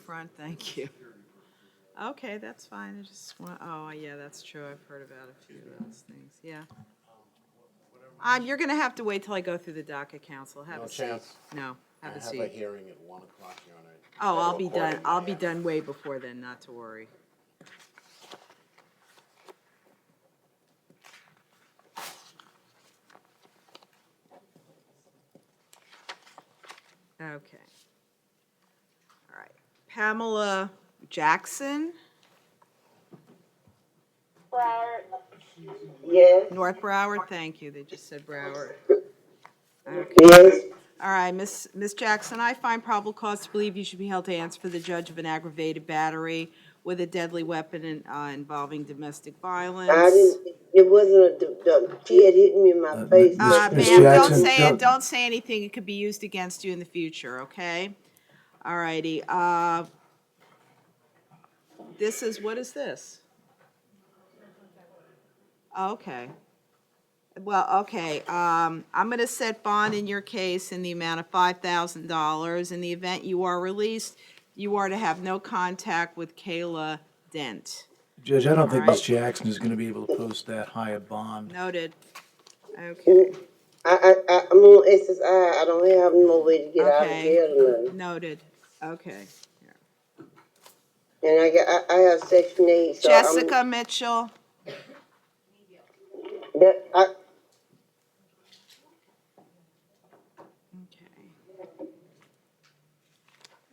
front, thank you. Okay, that's fine, I just want, oh, yeah, that's true, I've heard about a few of those things, yeah. You're gonna have to wait till I go through the docket, counsel, have No a seat. chance? No, I have a have a seat. hearing at 1 o'clock here on it. Oh, I'll be done way before then, not to worry. Okay. All right, Pamela Jackson, Yes. North Broward, thank you, they just said Broward. Okay. Yes. All right, Miss Jackson, I find probable cause to believe you should be held to answer for the judge of an aggravated battery with a deadly weapon involving domestic violence. I didn't. It wasn't she had hit me in my face. Miss Ma'am, don't Jackson, say it, don't say anything, it could be used against you in the future, okay? All righty, this is, what is this? Okay. Well, okay, I'm gonna set bond in your case in the amount of $5,000. In the event you are released, you are to have no contact with Kayla Dent. Judge, I don't think Miss Alright. Jackson is going to be able to post that high a bond. Noted. Okay, I'm on SSI. I don't have no way to get out of okay, jail or nothing. noted, okay. And I have Section 8, so Jessica Mitchell, I, okay.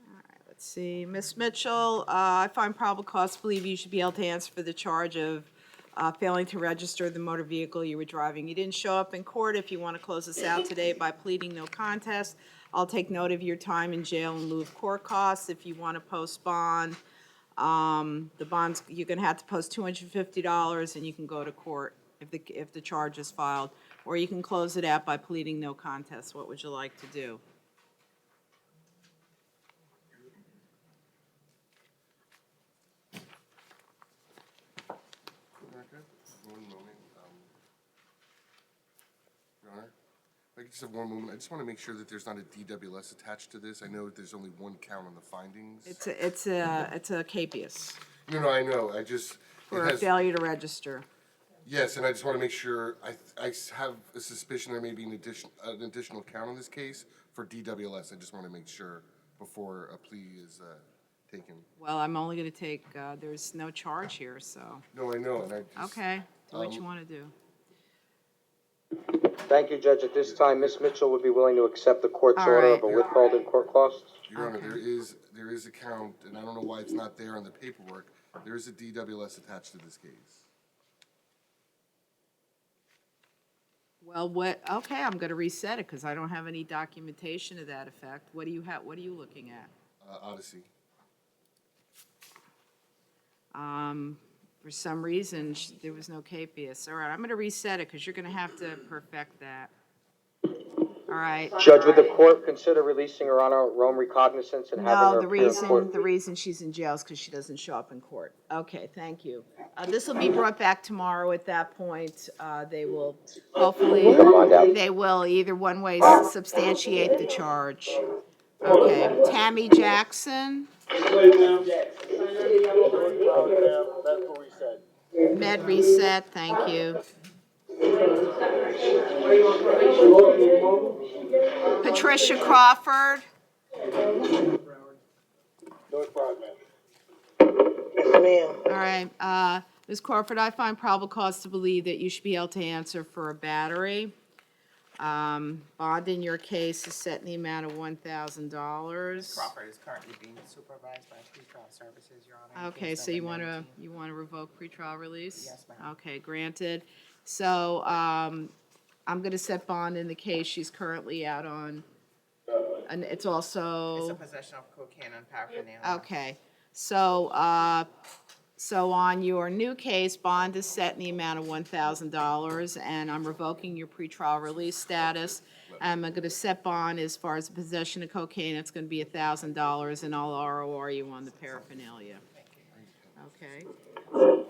Alright, let's see, Miss Mitchell, I find probable cause to believe you should be able to answer for the charge of failing to register the motor vehicle you were driving. You didn't show up in court. If you want to close this out today by pleading no contest, I'll take note of your time in jail in lieu of court costs. If you want to post bond, the bonds, you're going to have to post $250 and you can go to court if the charge is filed. Or you can close it out by pleading no contest. What would you like to do? One moment. Your Honor, if I could just have one moment. I just want to make sure that there's not a DWS attached to this. I know that there's only one count on the findings. It's a capias No, I know. I just. for it a has, failure to register. yes, and I just want to make sure. I have a suspicion there may be an additional count on this case for DWS. I just want to make sure before a plea is taken. Well, I'm only going to take, there's no charge here, so. No, I know, and I just. Okay, do what you want to do. Thank you, Judge. At this time, Ms. Mitchell would be willing to accept the court's All order right. of a withholding court costs. Your Honor, Okay. there is a count, and I don't know why it's not there on the paperwork. There is a DWS attached to this case. Well, okay, I'm going to reset it because I don't have any documentation to that effect. What do you have, what are you looking at? Odyssey. For some reason, there was no capias. All right, I'm going to reset it because you're going to have to perfect that. All right. Judge, would the court consider releasing her on her own recognizance and having No, her the appear in court? reason she's in jail is because she doesn't show up in court. Okay, thank you. This will be brought back tomorrow. At that point, they will, hopefully, they will either one way substantiate the charge. Okay, Tammy Jackson, med reset, thank you. Patricia Crawford, yes, ma'am. all right, Ms. Crawford, I find probable cause to believe that you should be able to answer for a battery. Bond in your case is set in the amount of $1,000. Crawford is currently being supervised by pretrial services, Your Honor. Okay, Case so you number want 19. to revoke pretrial release? Yes, ma'am. Okay, granted. So, I'm going to set bond in the case she's currently out on, and it's It's a also, possession of cocaine and paraphernalia. okay. So, so on your new case, bond is set in the amount of $1,000, and I'm revoking your pretrial release status. I'm going to set bond as far as possession of cocaine, it's going to be $1,000, and I'll ROR you on the paraphernalia. Okay? And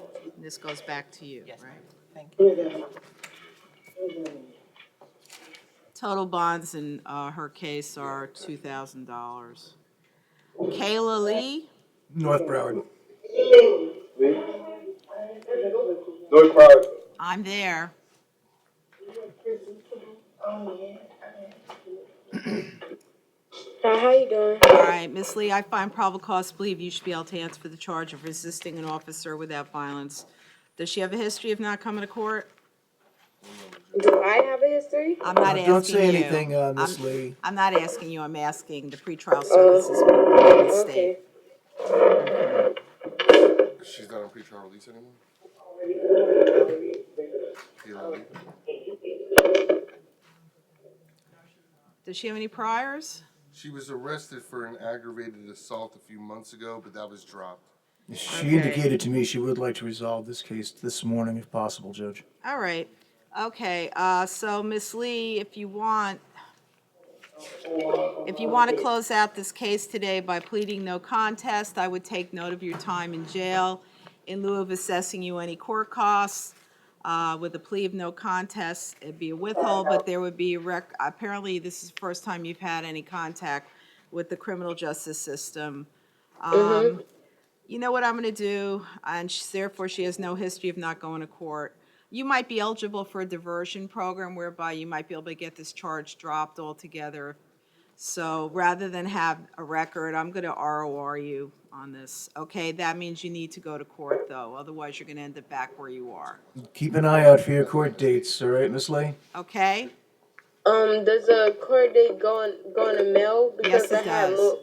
this goes back to you, Yes, right? ma'am. Thank you. Total bonds in her case are $2,000. Kayla Lee, North Broward. North Broward. I'm there. Hi, how you doing? All right, Miss Lee, I find probable cause to believe you should be able to answer for the charge of resisting an officer without violence. Does she have a history of not coming to court? Do I have a history? I'm not asking you. Don't say anything, Miss Lee. I'm not asking you, I'm asking the pretrial services people in the state. Okay. She's not on pretrial release anymore? Kayla Lee? Does she have any priors? She was arrested for an aggravated assault a few months ago, but that was dropped. She Okay. indicated to me she would like to resolve this case this morning if possible, Judge. All right. Okay, so Miss Lee, if you want to close out this case today by pleading no contest, I would take note of your time in jail in lieu of assessing you any court costs. With a plea of no contest, it'd be a withhold, but there would be apparently this is the first time you've had any contact with the criminal justice system. You know what I'm gonna do, and therefore she has no history of not going to court. You might be eligible for a diversion program whereby you might be able to get this charge dropped altogether. So rather than have a record, I'm gonna ROR you on this, okay? That means you need to go to court though, otherwise you're gonna end up back where you are, Keep an eye out for your court dates, all right, Miss Lee? okay? Does a court date go in the mail? Yes, Because it does.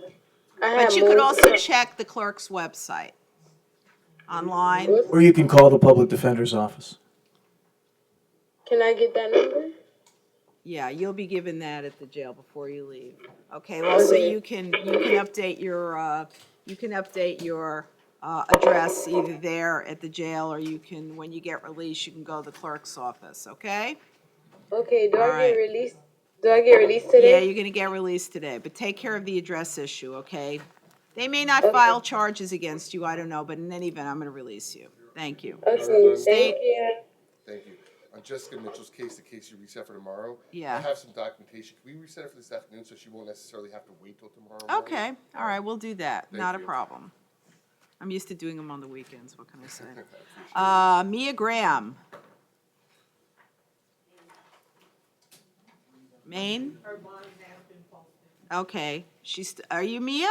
I had But you could moved. also check the clerk's website online. Or you can call the public defender's office. Can I get that number? Yeah, you'll be given that at the jail before you leave. Okay, well, so you can update your address either there at the jail, or you can, when you get released, you can go to the clerk's office, okay? Okay, do All I right. get released? Do I get released Yeah, today? you're gonna get released today, but take care of the address issue, okay? They may not file charges against you, I don't know, but in any event, I'm gonna release you. Thank you. Okay, State- thank you. Thank you. On Jessica Mitchell's case, the case you reset for tomorrow. Yeah. I have some documentation. Can we reset it for this afternoon so she won't necessarily have to wait till tomorrow morning? Okay, all right, we'll do that, Thank not a you. problem. I'm used to doing them on the weekends, what can I say? I appreciate it. Mia Graham. Maine? Okay, are you Mia?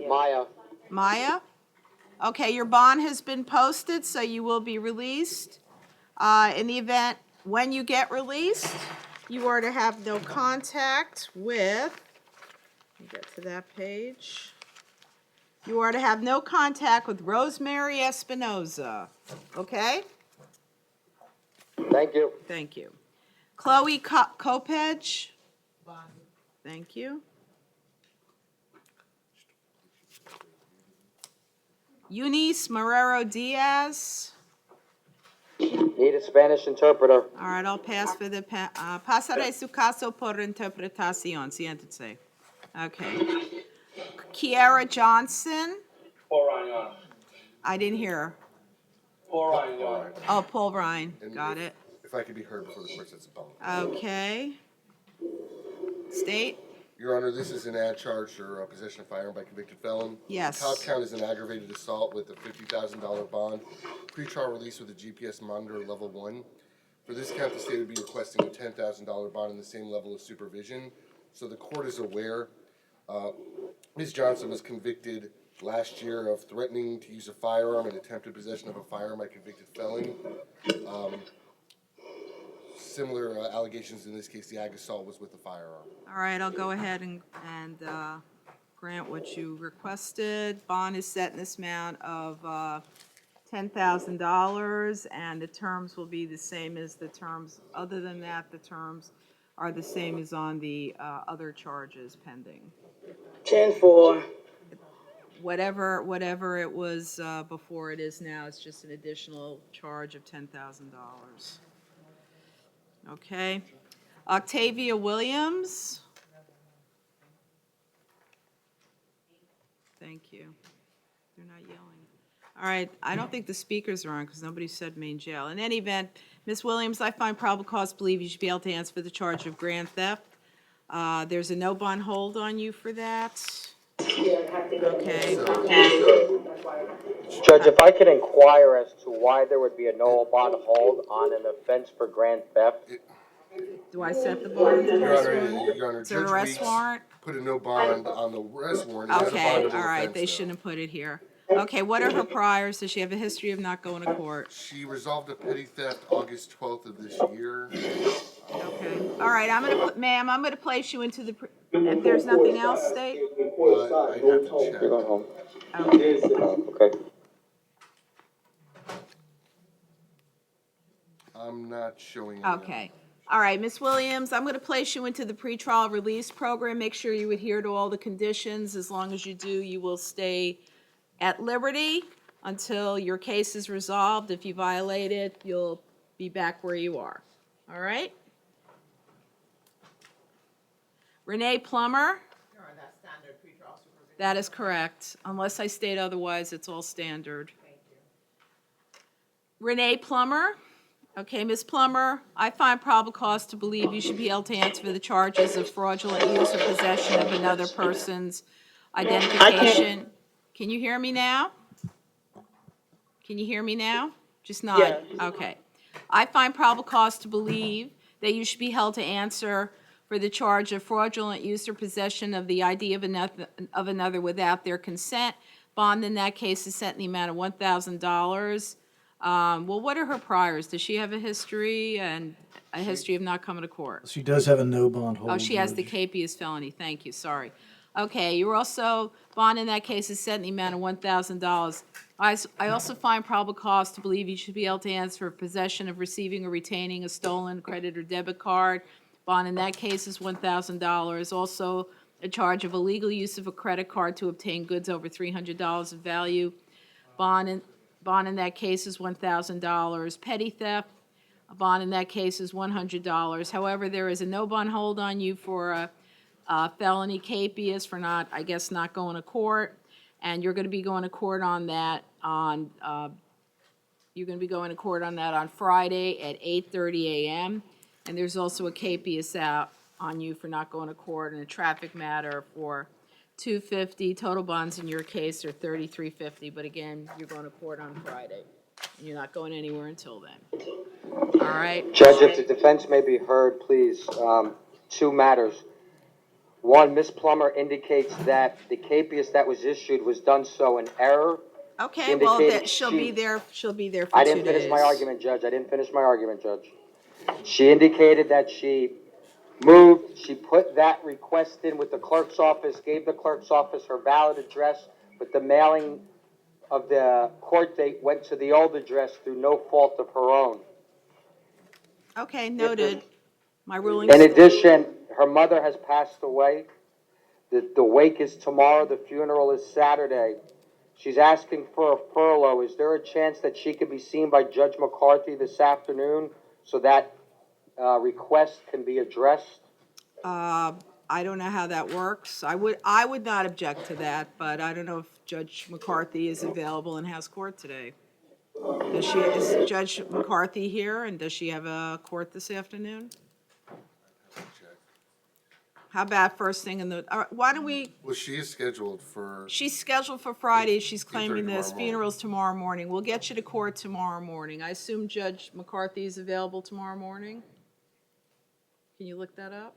Maya. Maya? Okay, your bond has been posted, so you will be released. In the event, when you get released, you are to have no contact with, let me get to that page. You are to have no contact with Rosemary Espinoza, okay? Thank you. Thank you. Chloe Kopech? Thank you. Eunice Marrero Diaz? Need a Spanish interpreter. All right, I'll pass for the, pasaré su caso por interpretación, siéntese. Okay. Kiara Johnson? I didn't hear her. All right. Oh, Paul Ryan, And got if- it. If I could be heard before the court sets a bond. Okay. State? Your Honor, this is an ad charge for possession of firearm by convicted felon. Yes. Top count is an aggravated assault with a $50,000 bond. Pretrial release with a GPS monitor level 1. For this count, the state would be requesting a $10,000 bond in the same level of supervision. So the court is aware. Ms. Johnson was convicted last year of threatening to use a firearm and attempted possession of a firearm by convicted felon. Similar allegations in this case, the ag assault was with a firearm. All right, I'll go ahead and grant what you requested. Bond is set in this amount of $10,000, and the terms will be the same as the terms. Other than that, the terms are the same as on the other charges pending. 10-4. Whatever it was before it is now, it's just an additional charge of $10,000. Okay. Octavia Williams. Thank you. They're not yelling. All right, I don't think the speakers are on because nobody said main jail. In any event, Ms. Williams, I find probable cause to believe you should be able to answer for the charge of grand theft. There's a no bond hold on you for that. Okay, Judge, if I could inquire as to why there would be a no bond hold on an offense for grand theft? do I set the bond to Your this Honor, one? Your Honor, Is there an Judge arrest Weeks warrant? put a no bond on the arrest warrant. It is a Okay, bondable all right, offense, they though. shouldn't have put it here. Okay, what are her priors? Does she have a history of not going to court? She resolved a petty theft August 12th of this year. Okay, all right, ma'am, I'm gonna place you into the, if there's nothing else, state? I'd have to check. You're going home. Okay. Okay. I'm not showing any. Okay. All right, Ms. Williams, I'm going to place you into the pretrial release program. Make sure you adhere to all the conditions. As long as you do, you will stay at liberty until your case is resolved. If you violate it, you'll be back where you are. All right? Renee Plummer? Your Honor, that's standard pretrial supervision. That is correct. Unless I state otherwise, it's all standard. Thank you. Renee Plummer? Okay, Ms. Plummer, I find probable cause to believe you should be held to answer for the charges of fraudulent use or possession of another person's identification. Can you hear me now? Can you hear me now? Just nod. Yes. Okay. I find probable cause to believe that you should be held to answer for the charge of fraudulent use or possession of the ID of another without their consent. Bond in that case is set in the amount of $1,000. Well, what are her priors? Does she have a history of not coming to court? She does have a no bond hold. Oh, she has the Judge. capias felony, thank you, sorry. Okay, you're also, bond in that case is set in the amount of $1,000. I also find probable cause to believe you should be able to answer for possession of receiving or retaining a stolen credit or debit card. Bond in that case is $1,000. Also, a charge of illegal use of a credit card to obtain goods over $300 of value. Bond in that case is $1,000. Petty theft, a bond in that case is $100. However, there is a no bond hold on you for a felony capias for not going to court. And you're going to be going to court on that on Friday at 8:30 a.m. And there's also a capias out on you for not going to court in a traffic matter for $250. Total bonds in your case are $3,350, but again, you're going to court on Friday. And you're not going anywhere until then. All right? Judge, if the defense may be heard, please, two matters. One, Ms. Plummer indicates that the capias that was issued was done so in error. Okay, well, indicated she'll be there for 2 days. I didn't finish my argument, Judge. She indicated that she moved, she put that request in with the clerk's office, gave the clerk's office her valid address, but the mailing of the court date went to the old address through no fault of her own. Okay, noted. My ruling. In addition, her mother has passed away. The wake is tomorrow, the funeral is Saturday. She's asking for a furlough. Is there a chance that she could be seen by Judge McCarthy this afternoon so that request can be addressed? I don't know how that works. I would not object to that, but I don't know if Judge McCarthy is available in House Court today. Is Judge McCarthy here, and does she have a court this afternoon? How about first thing in the, why don't we, Well, she is scheduled for. she's scheduled for Friday, she's claiming 8:30 this, tomorrow morning. funeral's tomorrow morning. We'll get you to court tomorrow morning. I assume Judge McCarthy is available tomorrow morning? Can you look that up?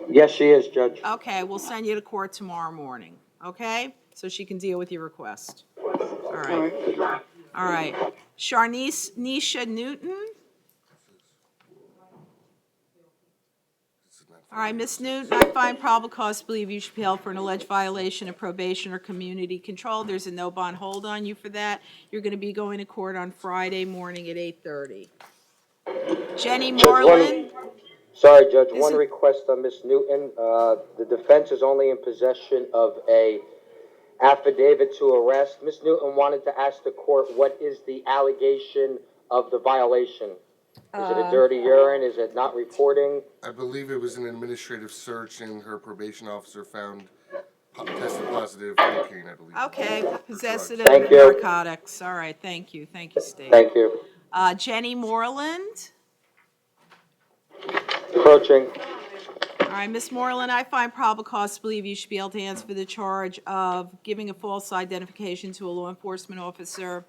Yes, she is, Judge. Okay, we'll send you to court tomorrow morning, okay? So she can deal with your request. All right. All right. Nisha Newton? All right, Ms. Newton, I find probable cause to believe you should be held for an alleged violation of probation or community control. There's a no bond hold on you for that. You're going to be going to court on Friday morning at 8:30. Jenny Moreland? Sorry, Judge, one Isn't- request on Ms. Newton. The defense is only in possession of a affidavit to arrest. Ms. Newton wanted to ask the court, what is the allegation of the violation? Is it a dirty urine? Is it not reporting? I believe it was an administrative search, and her probation officer found tested positive cocaine, I believe. Okay, possessive of Thank you. narcotics. All right, thank you, State. Thank you. Jenny Moreland? Approaching. All right, Ms. Moreland, I find probable cause to believe you should be able to answer for the charge of giving a false identification to a law enforcement officer.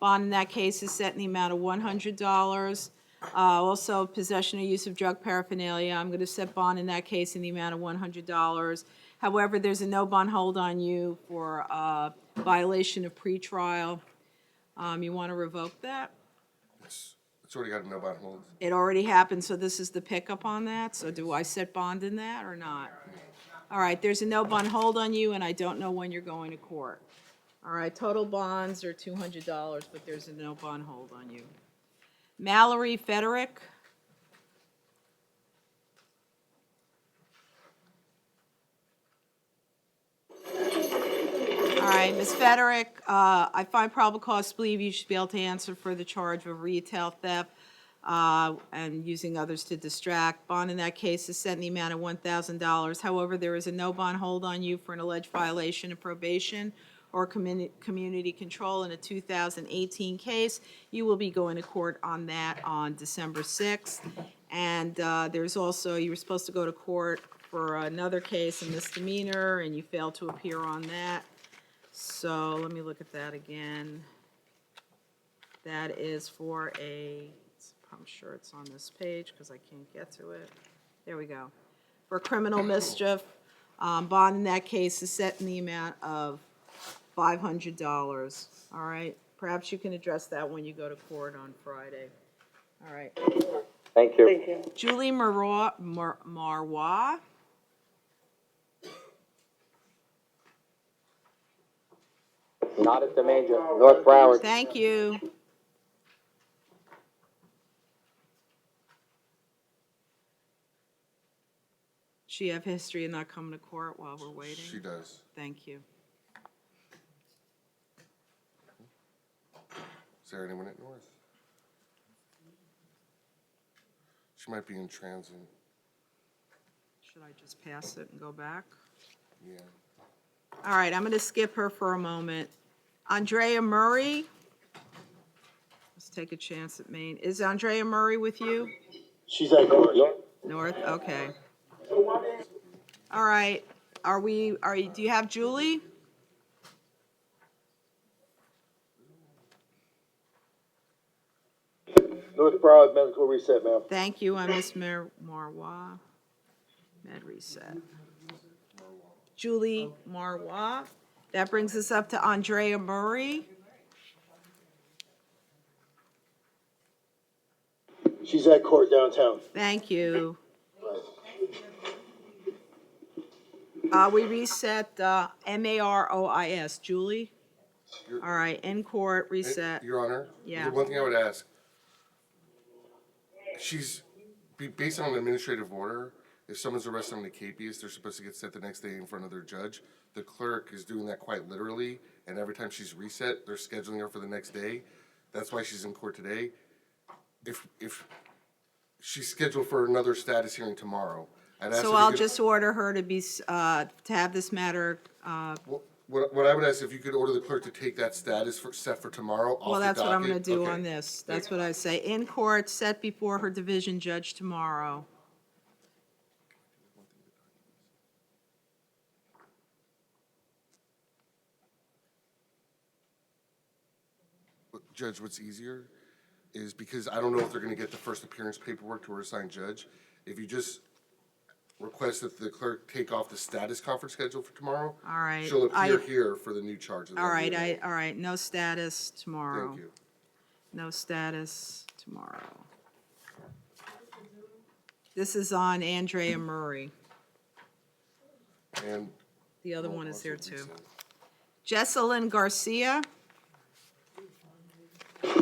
Bond in that case is set in the amount of $100. Also, possession or use of drug paraphernalia, I'm going to set bond in that case in the amount of $100. However, there's a no bond hold on you for violation of pretrial. You want to revoke that? It's already got a no bond hold. It already happened, so this is the pickup on that? So do I set bond in that or not? All right, there's a no bond hold on you, and I don't know when you're going to court. All right, total bonds are $200, but there's a no bond hold on you. Mallory Federick. All right, Ms. Federick, I find probable cause to believe you should be able to answer for the charge of retail theft and using others to distract. Bond in that case is set in the amount of $1,000. However, there is a no bond hold on you for an alleged violation of probation or community control in a 2018 case. You will be going to court on that on December 6th. And there's also, you were supposed to go to court for another case, a misdemeanor, and you failed to appear on that. So let me look at that again. That is for I'm sure it's on this page because I can't get to it. There we go. For criminal mischief, bond in that case is set in the amount of $500. All right, perhaps you can address that when you go to court on Friday. All right. Thank you. Thank you. Julie Marwa. Not at the manger, North Broward. Thank you. She have history of not coming to court while we're waiting? She does. Thank you. Is there anyone at North? She might be in transit. Should I just pass it and go back? Yeah. All right, I'm going to skip her for a moment. Andrea Murray. Let's take a chance at Maine. Is Andrea Murray with you? She's at court. North, okay. All right, do you have Julie? North Broward Medical Reset, ma'am. Thank you, Ms. Marwa. Med Reset. Julie Marwa. That brings us up to Andrea Murray. She's at court downtown. Thank you. We reset Marois. Julie? All right, in court, reset. Your Honor? Yeah. The one thing I would ask, based on an administrative order, if someone's arrested on a capias, they're supposed to get set the next day in front of their judge. The clerk is doing that quite literally, and every time she's reset, they're scheduling her for the next day. That's why she's in court today. If she's scheduled for another status hearing tomorrow, I'd ask So if you I'll could- just order her to be, to have this matter, What I would ask, if you could order the clerk to take that status set for tomorrow off the docket. well, that's what I'm gonna do Okay. on this. That's what I say. In court, set before her division judge tomorrow. Judge, what's easier is because I don't know if they're gonna get the first appearance paperwork to her assigned judge. If you just request that the clerk take off the status conference schedule for tomorrow. All right. She'll appear here for the new charges. All right, all right, no status tomorrow. Thank you. No status tomorrow. This is on Andrea Murray. And. The other one is there Also too. reset. Jesselyn Garcia.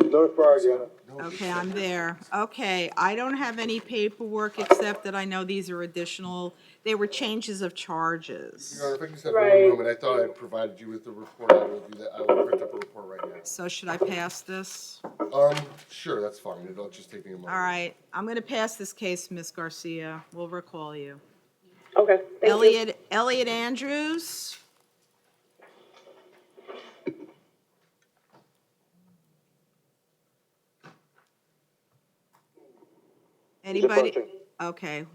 North Broward, Your Honor. Okay, I'm there. Okay, I don't have any paperwork except that I know these are additional, they were changes of charges. Your Honor, if I can just have Right. one moment, I thought I provided you with the report. I will do that. I will print up a report right now. So should I pass this? Sure, that's fine. It'll just take me a moment. All right, I'm gonna pass this case, Ms. Garcia. We'll recall you. Okay, thank you. Elliot Andrews. Anybody? approaching. Okay.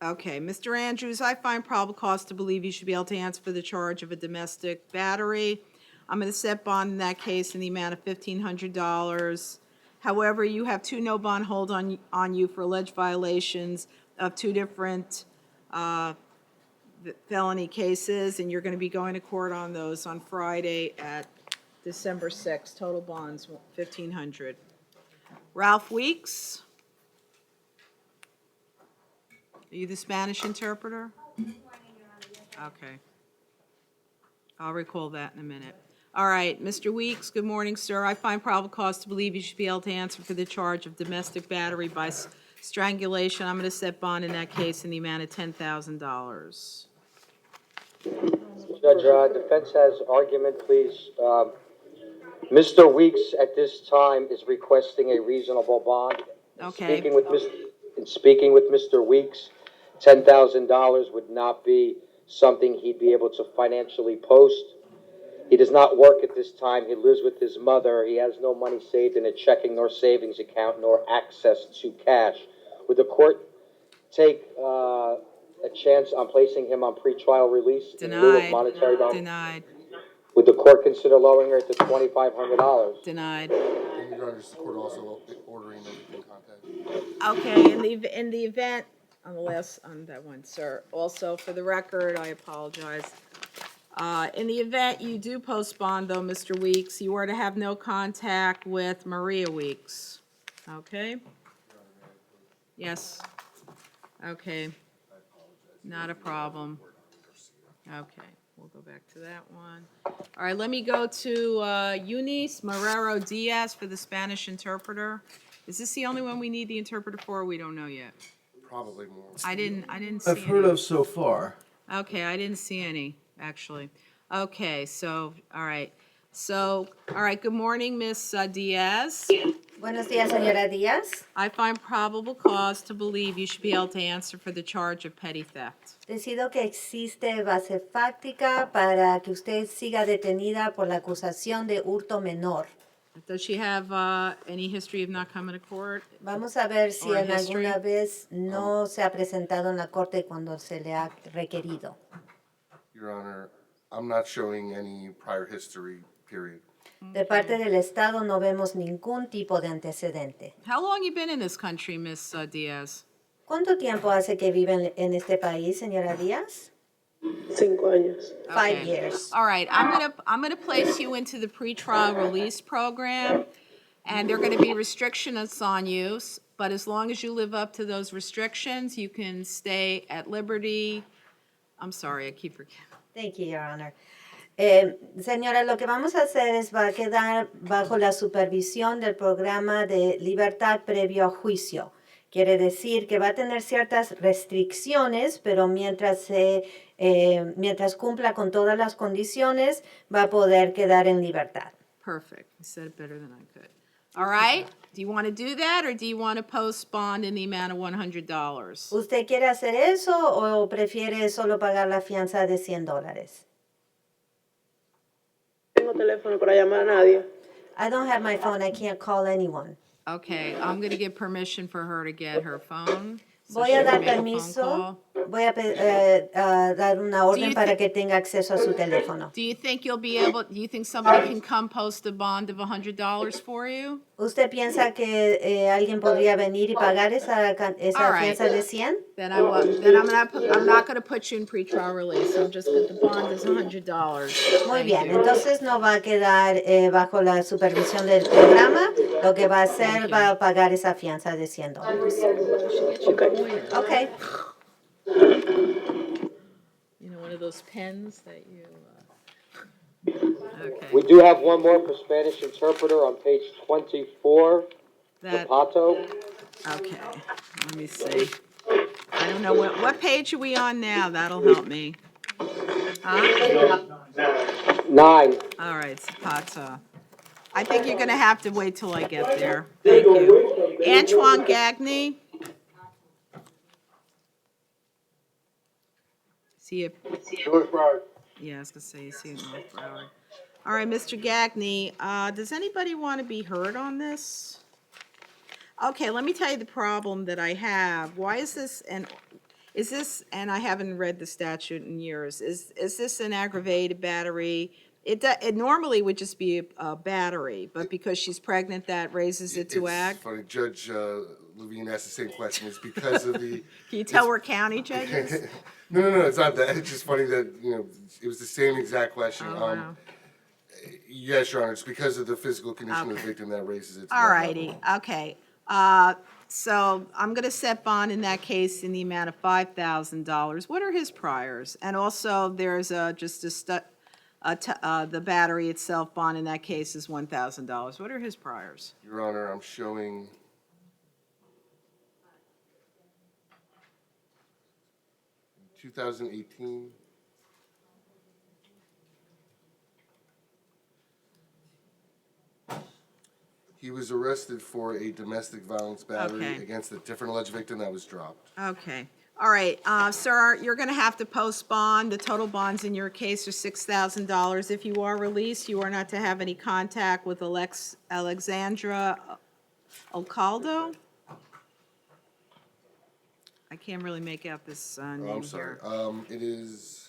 Okay, Mr. Andrews, I find probable cause to believe you should be able to answer for the charge of a domestic battery. I'm gonna set bond in that case in the amount of $1,500. However, you have two no bond hold on you for alleged violations of two different, felony cases, and you're gonna be going to court on those on Friday at December 6th. Total bonds, $1,500. Ralph Weeks? Are you the Spanish interpreter? Okay. I'll recall that in a minute. All right, Mr. Weeks, good morning, sir. I find probable cause to believe you should be able to answer for the charge of domestic battery by strangulation. I'm going to set bond in that case in the amount of $10,000. Judge, defense has argument, please. Mr. Weeks at this time is requesting a reasonable bond. Okay. In speaking with Mr. Weeks, $10,000 would not be something he'd be able to financially post. He does not work at this time. He lives with his mother. He has no money saved in a checking nor savings account nor access to cash. Would the court take a chance on placing him on pretrial release in lieu of monetary bond? Denied. Would the court consider lowering her to $2,500? Denied. And Your Honor, the court also ordering everything contact. Okay, in the event, on that one, sir, also for the record, I apologize. In the event you do post bond, though, Mr. Weeks, you are to have no contact with Maria Weeks. Okay? Yes. Okay. Not a problem. Okay, we'll go back to that one. All right, let me go to Eunice Marrero Diaz for the Spanish interpreter. Is this the only one we need the interpreter for, or we don't know yet? Probably more. I didn't see I've heard any. of so far. Okay, I didn't see any, actually. Okay, so, all right. So, all right, good morning, Miss Diaz. Buenos días, señora Díaz. I find probable cause to believe you should be able to answer for the charge of petty theft. Decido que existe base fáctica para que usted siga detenida por la acusación de hurto menor. Does she have any history of not coming to court? Vamos a ver si Or en history? alguna vez no se ha presentado en la corte cuando se le ha requerido. Your Honor, I'm not showing any prior history, period. De parte del Estado no vemos ningún tipo de antecedente. How long you been in this country, Miss Diaz? ¿Cuánto tiempo hace que vive en este país, señora Díaz? 5 años. 5 years. All right, I'm gonna place you into the pretrial release program, and there are gonna be restrictions on you, but as long as you live up to those restrictions, you can stay at liberty. I'm sorry, I keep forgetting. Thank you, Your Honor. Señora, lo que vamos a hacer es va a quedar bajo la supervisión del programa de libertad previo a juicio. Quiere decir que va a tener ciertas restricciones, pero mientras cumpla con todas las condiciones, va a poder quedar en libertad. Perfect. You said it better than I could. All right, do you want to do that, or do you want to post bond in the amount of $100? ¿Usted quiere hacer eso o prefiere solo pagar la fianza de $100? Tengo teléfono para llamar a nadie. I don't have my phone. I can't call anyone. Okay, I'm gonna give permission for her to get her phone. so Voy she a can dar make a phone permiso. call. Voy a dar una orden you para thi- que tenga acceso a su teléfono. Do you think somebody can come post a bond of $100 for you? ¿Usted piensa que alguien podría venir y pagar esa All right. fianza de 100? Then I'm not gonna put you in pretrial release. I'm just the bond is $100. Muy Thank bien, you. entonces no va a quedar bajo la supervisión del programa. Lo que va a hacer va a pagar esa fianza de $100. Okay. You know, one of those pens that you. Okay. We do have one more for Spanish interpreter on page 24, That. Pato. Okay. Let me see. I don't know what page are we on now. That'll help me. Huh? 9. All right, Zapata. I think you're gonna have to wait till I get there. Thank you. Antoine Gagné. See if, North Broward. yeah, I was gonna say, see it in North Broward. All right, Mr. Gagné, does anybody want to be heard on this? Okay, let me tell you the problem that I have. Why is this, and Is this, and I haven't read the statute in years, is this an aggravated battery? It normally would just be a battery, but because she's pregnant, that raises it to ag? It's funny, Judge Levine asked the same question. It's because of the. Can you tell we're county judges? No, it's not that. It's just funny that, it was the same exact question. Oh, wow. Yes, Your Honor, it's because of the physical condition of the Okay. victim that raises it to All that righty, level. okay. So I'm gonna set bond in that case in the amount of $5,000. What are his priors? And also, there's the battery itself bond in that case is $1,000. What are his priors? Your Honor, I'm showing. In 2018. He was arrested for a domestic violence battery Okay. against a different alleged victim that was dropped. Okay, all right, sir, you're gonna have to post bond. The total bonds in your case are $6,000. If you are released, you are not to have any contact with Alexandra Ocaldo? I can't really make out this Oh, name I'm sorry. here. It is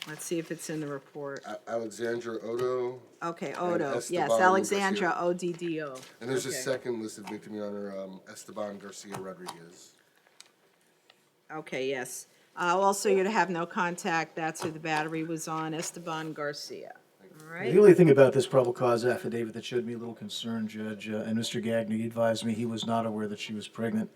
Let's see if it's in the report. Alexandra Odo. Okay, and Odo, yes, Esteban Alexandra Garcia. Oddo. And there's a Okay. second listed victim, Your Honor, Esteban Garcia Rodriguez. Okay, yes. Also, you're to have no contact, that's who the battery was on, Esteban Garcia. All right? The only thing about this probable cause affidavit that showed me a little concern, Judge, and Mr. Gagnon advised me he was not aware that she was pregnant,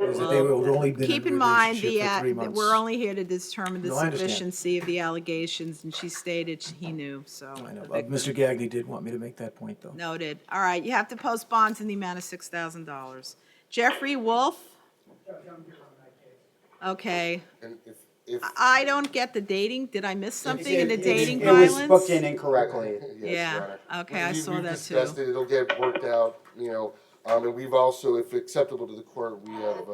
is that they would only been in Keep a in mind, relationship for 3 months. we're only here to determine the No, I understand. sufficiency of the allegations, and she stated he knew, so. I know, the but victim- Mr. Gagnon did want me to make that point, though. Noted. All right, you have to post bonds in the amount of $6,000. Jeffrey Wolf? Okay. And if I don't get the dating. Did I miss something in the dating It was violence? booked in incorrectly. Yes, Your Yeah, Honor. okay, I saw We've that discussed too. it, it'll get worked out, and we've also, if acceptable to the court, we have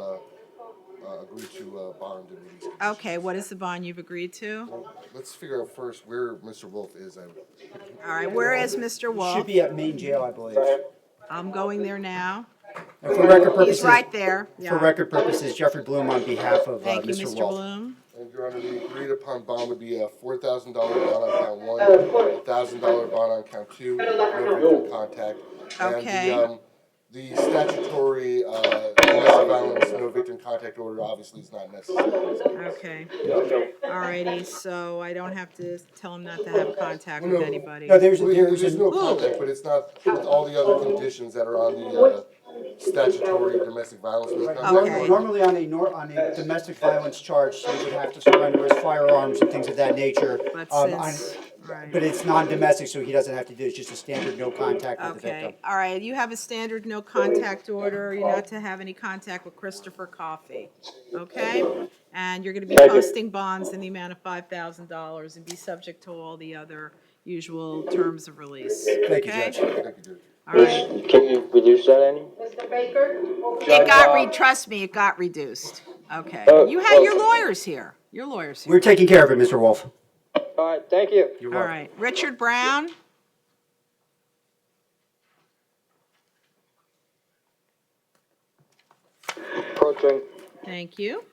agreed to bond and release. conditions. Okay, what is the bond you've agreed to? Let's figure out first where Mr. Wolf is. All right, where is Mr. Wolf? Should be at main jail, I believe. I'm going there now. And for record He's purposes, right there. for Yeah. record purposes, Jeffrey Bloom on behalf of Thank you, Mr. Mr. Wolf. Bloom. And Your Honor, the agreed upon bond would be a $4,000 bond on count one, $1,000 bond on count two, no victim contact. Okay. And the statutory domestic violence, no victim contact order obviously is not necessary. Okay. All righty, so I don't have to tell him not to have contact with anybody. No, there's Well, there's no contact, but it's not with all the other conditions that are on the statutory domestic violence. no contact Okay. order. Normally on a domestic violence charge, he would have to surrender his firearms and things of that nature. But on- since, right. But it's non-domestic, so he doesn't have to do, it's just a standard no contact with the victim. Okay, all right, you have a standard no contact order, you're not to have any contact with Christopher Coffey, okay? And you're gonna be posting bonds in the amount of $5,000 and be subject to all the other usual terms of release, Thank you, okay? Judge. Thank you, Judge. All right, Can you reduce that any? trust me, it got reduced, okay? Oh, You have your lawyers here, We're taking care of it, Mr. Wolf. All right, thank you. You're All welcome. right, Richard Brown? Approaching. Thank you.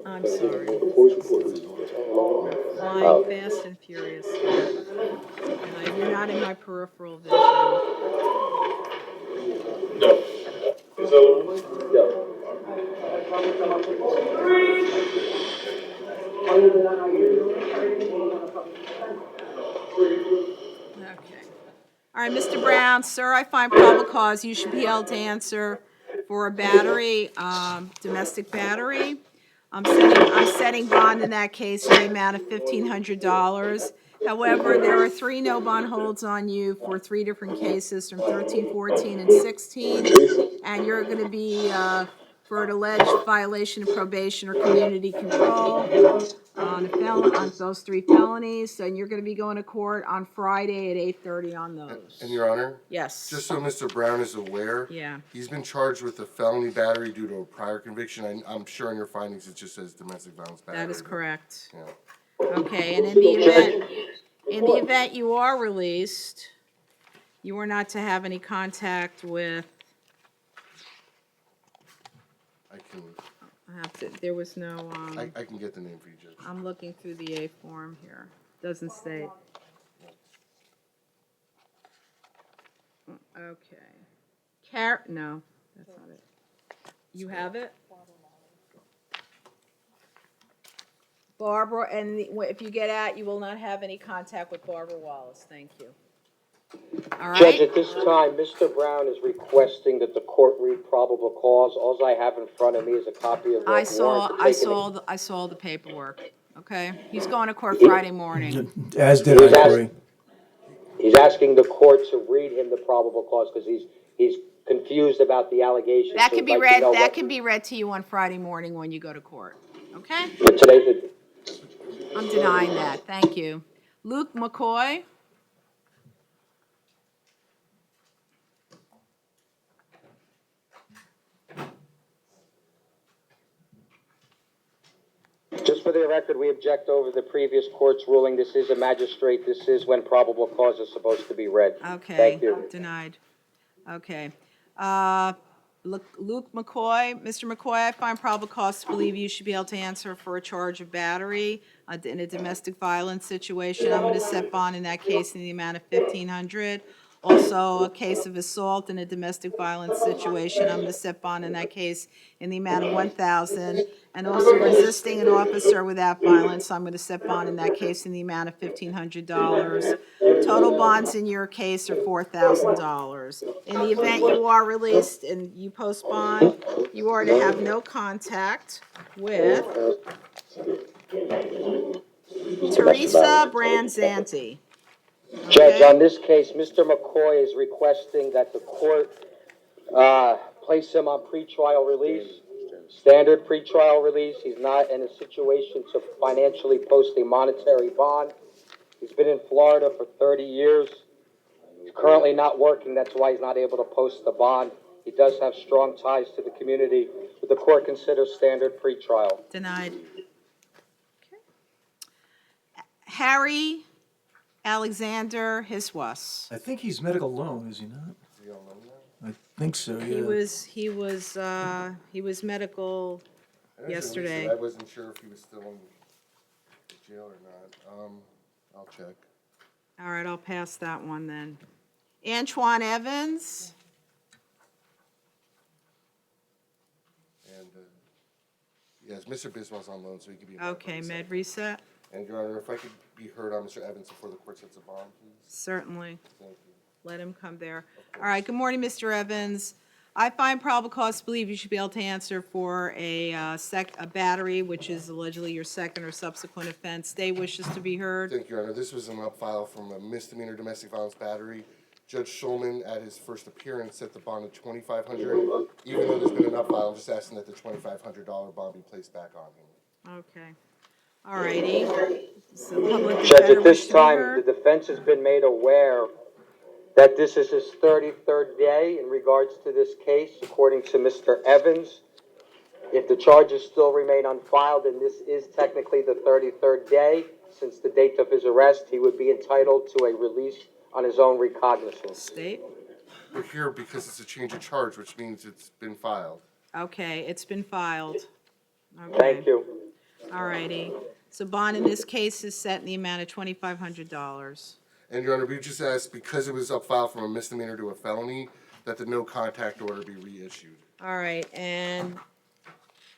I'm sorry. Flying fast and furious. And you're not in my peripheral vision. Okay. All right, Mr. Brown, sir, I find probable cause you should be held to answer for a battery, domestic battery. I'm setting bond in that case in the amount of $1,500. However, there are 3 no bond holds on you for 3 different cases from 13, 14, and 16. And you're gonna be, for an alleged violation of probation or community control on those 3 felonies, and you're gonna be going to court on Friday at 8:30 on those. And Your Honor? Yes. Just so Mr. Brown is aware. Yeah. He's been charged with a felony battery due to a prior conviction. I'm sure in your findings it just says domestic violence battery. That is correct. Yeah. Okay, and in the event you are released, You are not to have any contact with, I can, I have to, there was no, I can get the name for you, Judge. I'm looking through the A form here. Doesn't state. Okay. No, that's not it. You have it? Barbara, and if you get out, you will not have any contact with Barbara Wallace. Thank you. All Judge, right? at this time, Mr. Brown is requesting that the court read probable cause. All I have in front of me is a copy of the I saw, warrant for I taking saw, I saw the paperwork, okay? He's going to court Friday morning. As did I, Corey. He's asking the court to read him the probable cause because he's confused about the allegations. That So can he'd be like to read, know that what- can be read to you on Friday morning when you go to court, okay? For today's, I'm denying that, thank you. Luke McCoy? just for the record, we object over the previous court's ruling. This is a magistrate. This is when probable cause is supposed to be read. Okay. Thank you. Denied. Okay. Luke McCoy, Mr. McCoy, I find probable cause to believe you should be able to answer for a charge of battery in a domestic violence situation. I'm going to set bond in that case in the amount of $1,500. Also, a case of assault in a domestic violence situation, I'm going to set bond in that case in the amount of $1,000. And also resisting an officer without violence, I'm going to set bond in that case in the amount of $1,500. Total bonds in your case are $4,000. In the event you are released and you post bond, you are to have no contact with Teresa Branzanti. Judge, on this case, Mr. McCoy is requesting that the court place him on pretrial release, standard pretrial release. He's not in a situation to financially post a monetary bond. He's been in Florida for 30 years. He's currently not working. That's why he's not able to post the bond. He does have strong ties to the community. Would the court consider standard pretrial? Denied. Harry Alexander Hiswas. I think he's medical loan, is he not? Is he on loan now? I think so, yeah. He was medical I know he's yesterday. released, I wasn't sure if he was still in jail or not. I'll check. All right, I'll pass that one then. Antoine Evans. And, yes, Mr. Biswell's on loan, so he could be. Okay, med reset, And, Your Honor, if I could be heard on Mr. Evans before the court sets a bond, please. certainly. Thank you. Let him come there. All right, good morning, Mr. Evans. I find probable cause to believe you should be able to answer for a battery, which is allegedly your second or subsequent offense. Day wishes to be heard. Thank you, Your Honor. This was an upfile from a misdemeanor domestic violence battery. Judge Schulman, at his first appearance, set the bond at $2,500. Even though there's been an upfile, I'm just asking that the $2,500 bond be placed back on him. Okay. All righty. So public Judge, defender at wishes this to be time, the heard. defense has been made aware that this is his 33rd day in regards to this case, according to Mr. Evans. If the charges still remain unfiled, and this is technically the 33rd day since the date of his arrest, he would be entitled to a release on his own recognizance. State. We're here because it's a change of charge, which means it's been filed. Okay, it's been filed. Okay. Thank you. All righty. So bond in this case is set in the amount of $2,500. And, Your Honor, we just asked, because it was upfiled from a misdemeanor to a felony, that the no contact order be reissued. All right, and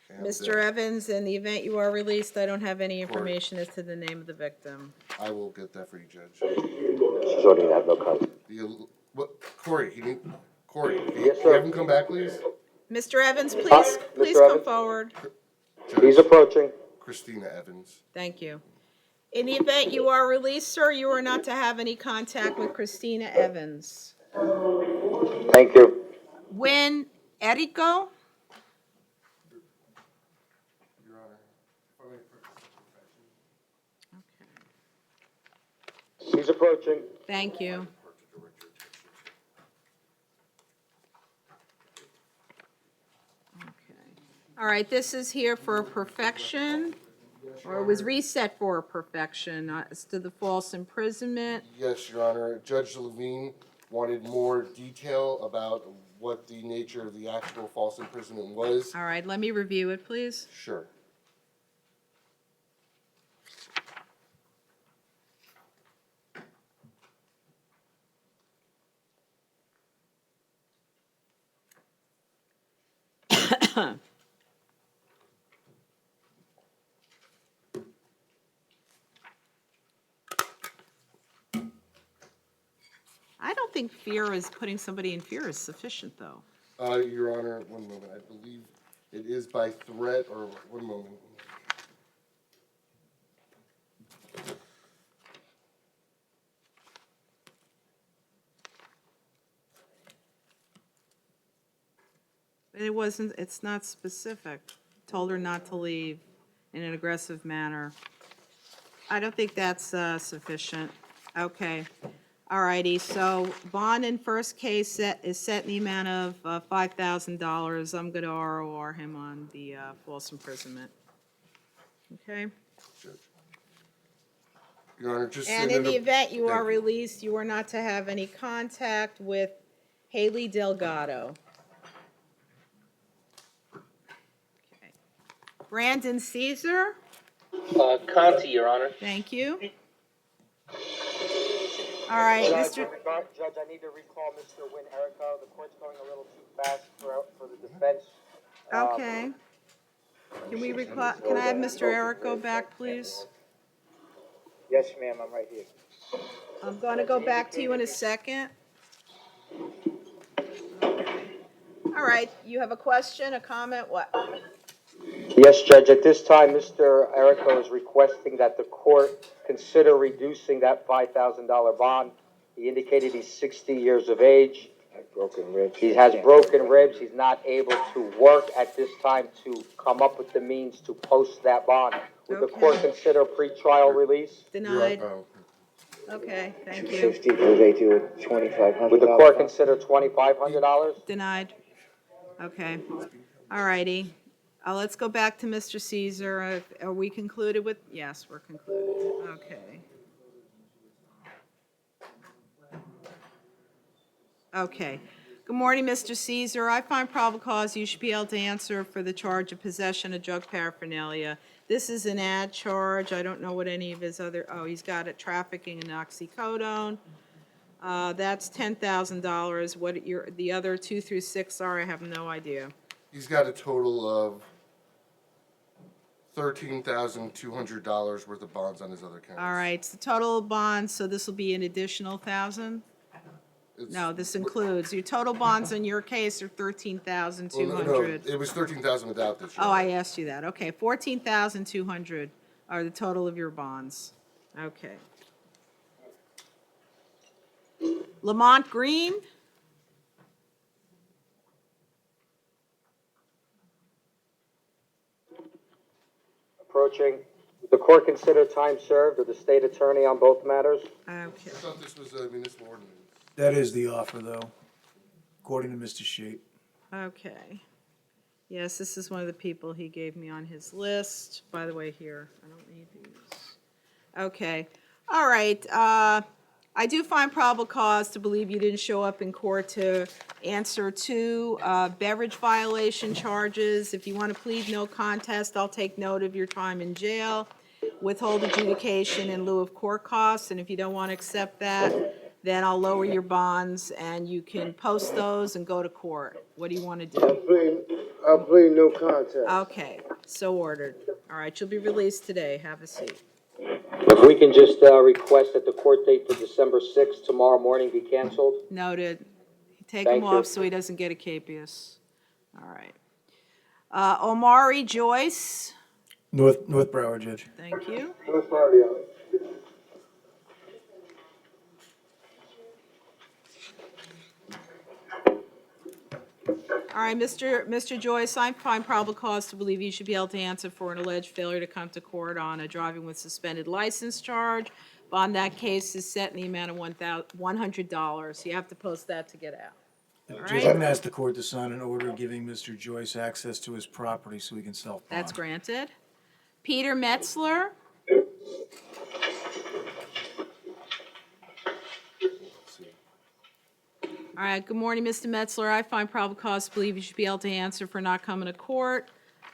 And, Mr. Evans, in the event you are released, I don't have any information as to the name of the victim. I will get that for you, Judge. She's already have no comment. Corey, Corey, Yes, can sir. you have him come back, please? Mr. Evans, please Mr. come Evans? forward. He's approaching. Christina Evans. Thank you. In the event you are released, sir, you are not to have any contact with Christina Evans. Thank you. When Erico? Your Honor, if I may purchase a perfection. He's approaching. Thank you. Okay. All right, this is here for perfection, or it was reset for perfection as to the false imprisonment. Yes, Your Honor. Judge Levine wanted more detail about what the nature of the actual false imprisonment was. All right, let me review it, please. Sure. I don't think putting somebody in fear is sufficient, though. Your Honor, one moment. I believe it is by threat, or one moment. It's not specific. Told her not to leave in an aggressive manner. I don't think that's sufficient. Okay. All righty, so bond in first case is set in the amount of $5,000. I'm going to ROR him on the false imprisonment. Okay? Your Honor, just And in in the event you are thank released, you are not to have any contact with Haley Delgado. Okay. Brandon Caesar, Conti, Your Honor. thank you. All right, Judge, Mr. Judge, I need to recall Mr. Win Erico. The court's going a little too fast for the defense. Okay. Can I have Mr. Erico back, please? Yes, ma'am, I'm right here. I'm going to go back to you in a second. Okay. All right, you have a question, a comment, what? Yes, Judge, at this time, Mr. Erico is requesting that the court consider reducing that $5,000 bond. He indicated he's 60 years of age. Broken ribs. He has broken ribs. He's not able to work at this time to come up with the means to post that bond. Would the court Okay. consider pretrial release? Denied. Okay, thank you. 250, do they do it $2,500? Would the court consider $2,500? Denied. Okay. All righty. Let's go back to Mr. Caesar. Are we concluded with? Yes, we're concluded. Okay. Okay. Good morning, Mr. Caesar. I find probable cause you should be able to answer for the charge of possession of drug paraphernalia. This is an ad charge. I don't know what any of his other, he's got it trafficking in oxycodone. That's $10,000. What the other 2 through 6 are, I have no idea. He's got a total of $13,200 worth of bonds on his other counts. All right, so total bonds, so this will be an additional 1,000? No, this includes, your total bonds in your case are Well, no, 13,200. it was 13,000 without this. Your Oh, I Honor. asked you that. Okay, 14,200 are the total of your bonds. Okay. Lamont Green? Approaching. Would the court consider time served of the state attorney on both matters? I Okay. thought this was a municipal ordinance. That is the offer, though, according to Mr. Shape. Okay. Yes, this is one of the people he gave me on his list. By the way, here, I don't need these. Okay. All right. I do find probable cause to believe you didn't show up in court to answer 2 beverage violation charges. If you want to plead no contest, I'll take note of your time in jail, withhold adjudication in lieu of court costs, and if you don't want to accept that, then I'll lower your bonds and you can post those and go to court. What do you want to do? I'll plead no contest. Okay, so ordered. All right, you'll be released today. Have a seat. If we can just request that the court date for December 6th, tomorrow morning, be canceled? Noted. Take Thank him you. off so he doesn't get a capias. All right. Omari Joyce, North Broward, Judge. thank you. North Broward, Your Honor. All right, Mr. Joyce, I find probable cause to believe you should be able to answer for an alleged failure to come to court on a driving with suspended license charge. Bond that case is set in the amount of $100. You have to post that to get out. All Judge, right? I'm gonna ask the court to sign an order giving Mr. Joyce access to his property so he can self-bond. That's granted. Peter Metzler, Let's see. All right, good morning, Mr. Metzler. I find probable cause to believe you should be able to answer for not coming to court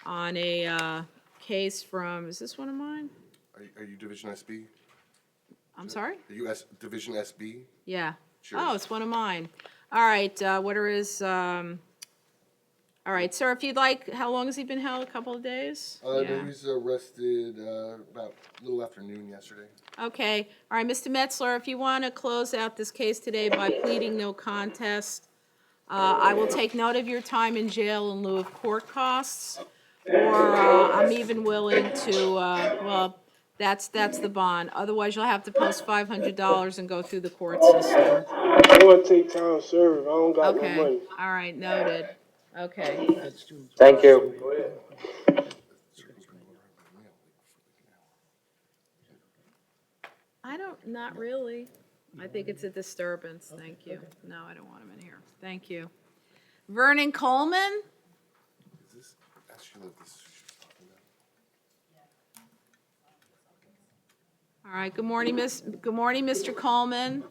on a case from, is this one of mine? Are you Division SB? I'm sorry? Are you Division SB? Yeah. Sure. Oh, it's one of mine. All right, all right, sir, if you'd like, how long has he been held? A couple of days? No, he was arrested about a little after noon yesterday. Okay, all right, Mr. Metzler, if you want to close out this case today by pleading no contest, I will take note of your time in jail in lieu of court costs, or I'm even willing to, well, that's the bond. Otherwise, you'll have to post $500 and go through the court system. I wanna take time served, I don't got no Okay, money. all right, noted. Okay. Thank you. Not really. I think it's a disturbance, thank you. No, I don't want him in here, thank you. Vernon Coleman? Is this actually this she's talking about? All right, good morning, Mr. Coleman.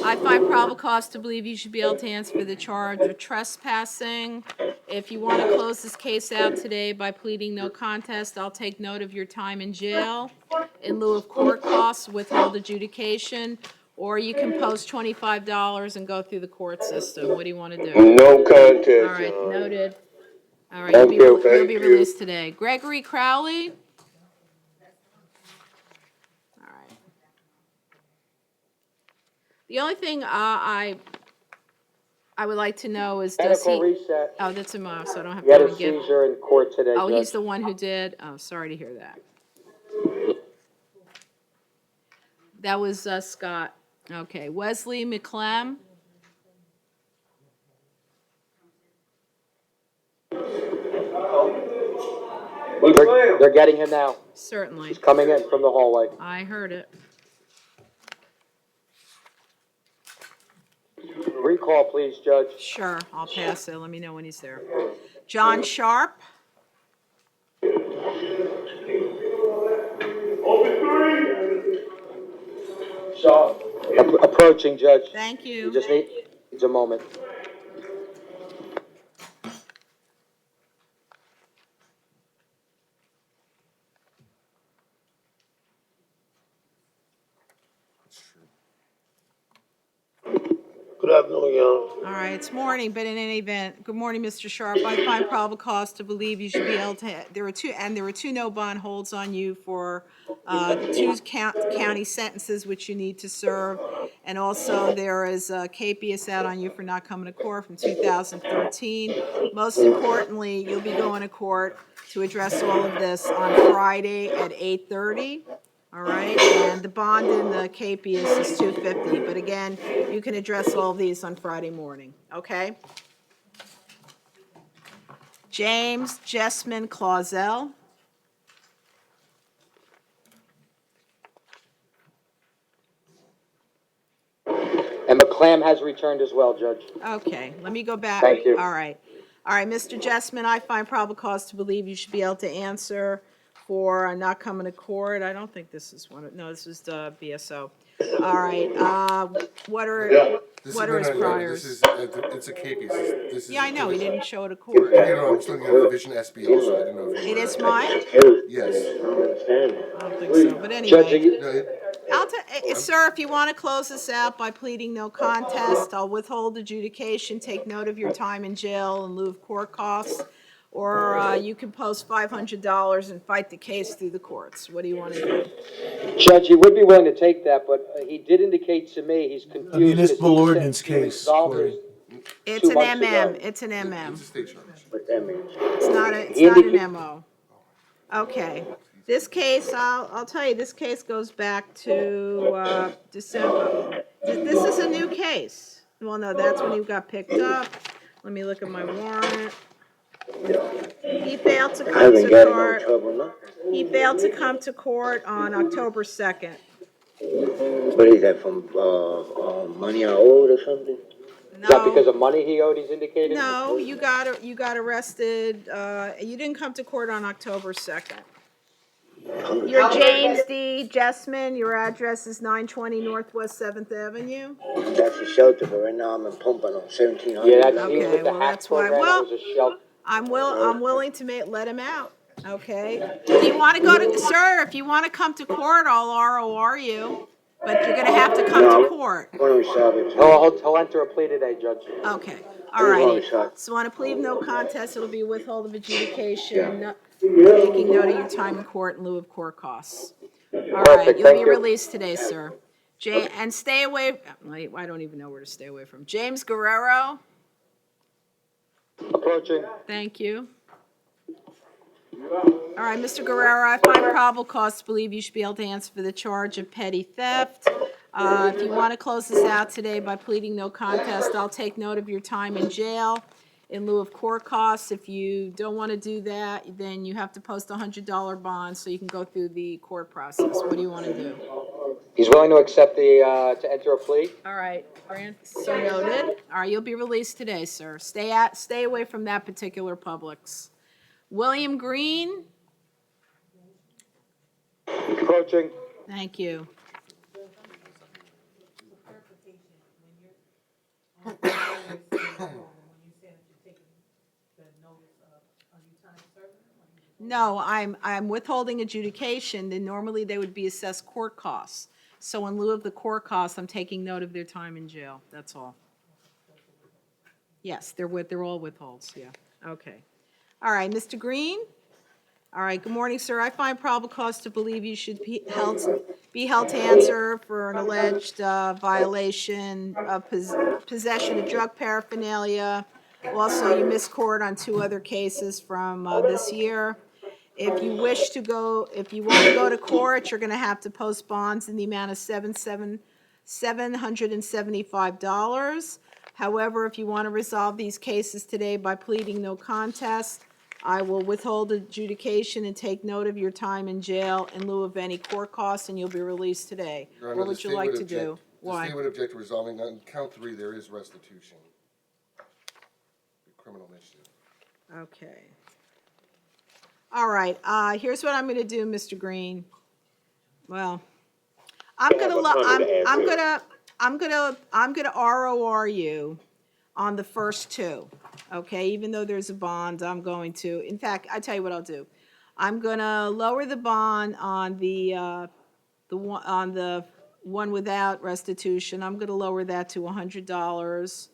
I find probable cause to believe you should be able to answer for the charge of trespassing. If you want to close this case out today by pleading no contest, I'll take note of your time in jail in lieu of court costs, withhold adjudication, or you can post $25 and go through the court system. What do you want to do? No contest, All right, John. noted. All right, Thank you, you'll thank be you. released today. Gregory Crowley? All right. The only thing I would like to know is, does Medical he? reset. Oh, that's a mo, so I don't have He had to a even give. seizure in court today, Oh, he's Judge. the one who did? Oh, sorry to hear that. That was Scott. Okay, Wesley McClem? They're getting him now. Certainly. He's coming in from the hallway. I heard it. Recall, please, Judge. Sure, I'll pass it. Let me know when he's there. John Sharp? Approaching, Judge. Thank He you. just needs a moment. Good afternoon, y'all. All right, it's morning, but in any event, good morning, Mr. Sharp. I find probable cause to believe you should be able to, there were two no bond holds on you for two county sentences which you need to serve. And also there is a capias out on you for not coming to court from 2013. Most importantly, you'll be going to court to address all of this on Friday at 8:30. All right, and the bond in the capias is $250, but again, you can address all of these on Friday morning, okay? James Jessman Clausel. And McClam has returned as well, Judge. Okay, let me go back. Thank you. All right, Mr. Jessman, I find probable cause to believe you should be able to answer for not coming to court. I don't think this is no, this is the BSO. All right, what are his priors? It's a capias. This is. Yeah, I know, he didn't show it to court. You know, I'm just looking at Division SB also. I didn't know if you. It is mine? Yes. I don't think so, but Judge, anyway. No, Sir, if you want to close this out by pleading no contest, I'll withhold adjudication, take note of your time in jail in lieu of court costs, or you can post $500 and fight the case through the courts. What do you want to do? Judge, he would be willing to take that, but he did indicate to me he's confused. A municipal 'cause he said ordinance he case, resolved Corey. his- It's 2 an months MM, ago. it's an MM. it's a state charge. What that means? It's not He an indicated- MO. Okay. This case, I'll tell you, this case goes back to December. This is a new case. Well, no, that's when he got picked up. Let me look at my warrant. He failed to I come haven't to got in no court. trouble, nothing. He failed to come to court on October 2nd. What is that, from, money I owed or something? Is that because No, of money he owed, he's indicated? no, you got arrested, you didn't come to court on October 2nd. You're James D. Jessman, your address is 920 Northwest 7th Avenue? That's a shelter, but right now I'm in Pompano, 1700. Yeah, that's, he was Okay, with the well, hack that's why, program, well, that was a shelter. I'm willing to let him out, okay? Do you want to go to, sir, if you want to come to court, I'll ROR you, but you're gonna have to come to court. I want to resolve it. He'll enter a plea today, Judge. Okay, all righty. So on a plea of no contest, it'll be withhold of adjudication, taking note of your time in court in lieu of court costs. All right, Perfect, you'll be thank you. released today, sir. And stay away, I don't even know where to stay away from. James Guerrero, Approaching. thank you. All right, Mr. Guerrero, I find probable cause to believe you should be able to answer for the charge of petty theft. If you want to close this out today by pleading no contest, I'll take note of your time in jail in lieu of court costs. If you don't want to do that, then you have to post a $100 bond so you can go through the court process. What do you want to do? He's willing to accept to enter a plea? All right, so noted. All right, you'll be released today, sir. Stay away from that particular Publix. William Green, Approaching. thank you. No, I'm withholding adjudication, then normally they would be assessed court costs. So in lieu of the court costs, I'm taking note of their time in jail, that's all. Yes, they're all withholds, yeah, okay. All right, Mr. Green? All right, good morning, sir. I find probable cause to believe you should be held to answer for an alleged violation of possession of drug paraphernalia. Also, you missed court on 2 other cases from this year. If you want to go to court, you're going to have to post bonds in the amount of $775. However, if you want to resolve these cases today by pleading no contest, I will withhold adjudication and take note of your time in jail in lieu of any court costs, and you'll be released today. Your Honor, What the would you state like to object- do? The Why? state would object to resolving on count 3, there is restitution. Criminal mischief. Okay. All right, here's what I'm going to do, Mr. Green. Well, I'm going to ROR you on the first 2. Okay, even though there's a bond, I'm going to. In fact, I tell you what I'll do. I'm going to lower the bond on the one without restitution. I'm going to lower that to $100.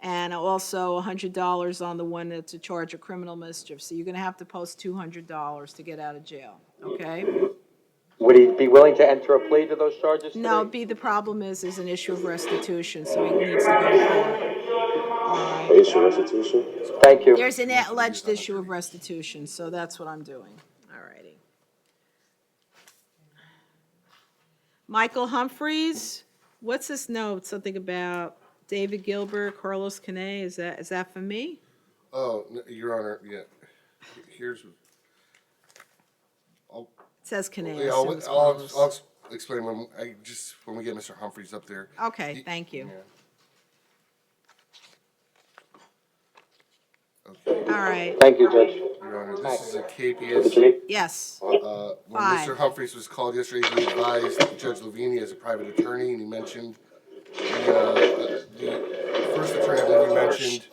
And also $100 on the one that's a charge of criminal mischief. So you're going to have to post $200 to get out of jail, okay? Would he be willing to enter a plea to those charges today? No, the problem is there's an issue of restitution, so he needs to go to court. All right. Issue restitution? Thank you. There's an alleged issue of restitution, so that's what I'm doing. All righty. Michael Humphreys, what's this note? Something about David Gilbert, Carlos Canay, is that for me? Oh, Your Honor, yeah. Here's. It says Canay. Yeah, I'll explain when we get Mr. Humphreys up there. Okay, thank you. Yeah. Okay, All right, Thank you, Judge. Your Honor, this is a KPS. yes. When 5. Mr. Humphreys was called yesterday, he advised Judge Levine as a private attorney, and he mentioned the first attorney I believe he mentioned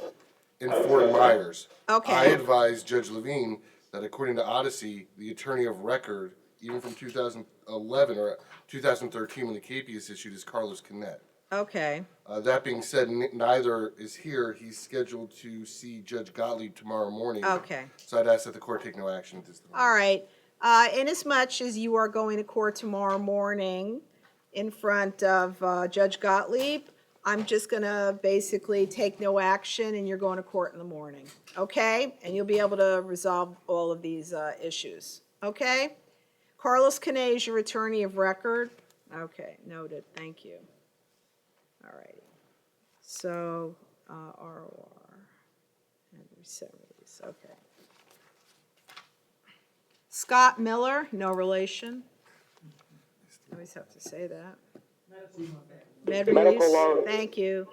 in Fort Myers. Okay. I advised Judge Levine that according to Odyssey, the attorney of record, even from 2011 or 2013 when the KPS issued, is Carlos Canet. Okay, That being said, neither is here. He's scheduled to see Judge Gottlieb tomorrow morning. okay. So I'd ask that the court take no action at this time. All right. Inasmuch as you are going to court tomorrow morning in front of Judge Gottlieb, I'm just going to basically take no action, and you're going to court in the morning, okay? And you'll be able to resolve all of these issues, okay? Carlos Canay is your attorney of record. Okay, noted. Thank you. All righty. So, ROR and resent release. Okay. Scott Miller, no relation. I always have to say that. Med Medical release. loan. Thank you.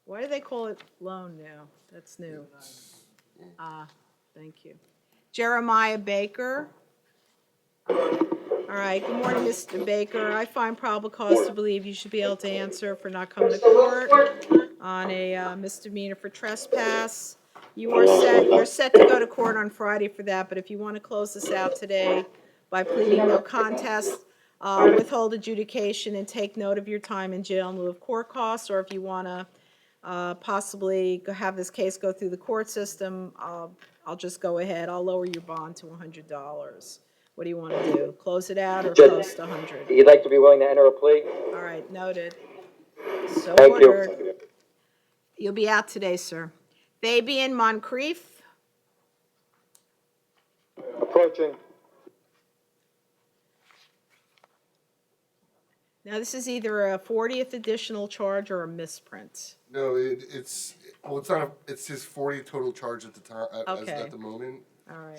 Why do they call it loan now? That's new. Thank you. Jeremiah Baker. All right, good morning, Mr. Baker. I find probable cause to believe you should be able to answer for not coming to court on a misdemeanor for trespass. You're set to go to court on Friday for that, but if you want to close this out today by pleading no contest, withhold adjudication and take note of your time in jail in lieu of court costs, or if you want to possibly have this case go through the court system, I'll just go ahead. I'll lower your bond to $100. What do you want to do? Close it out or Judge, post 100? You'd like to be willing to enter a plea? All right, noted. So Thank you. ordered. You'll be out today, sir. Fabian Moncrief. Approaching. Now, this is either a 40th additional charge or a misprint. No, it's not, it's his 40 total charge at the time, Okay. at the moment. All right.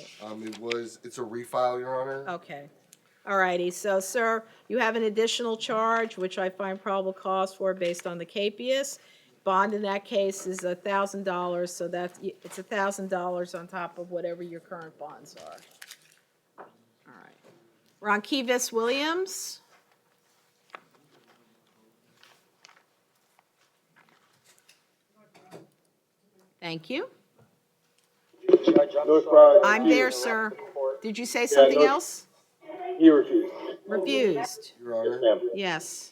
It's a refile, Your Honor. Okay. All righty. So, sir, you have an additional charge, which I find probable cause for based on the capias. Bond in that case is $1,000, so it's $1,000 on top of whatever your current bonds are. All right. Ronkevis Williams. Thank you. Judge, I'm sorry. I'm there, sir. Did you say something else? He refused. Refused. Your Honor, Yes.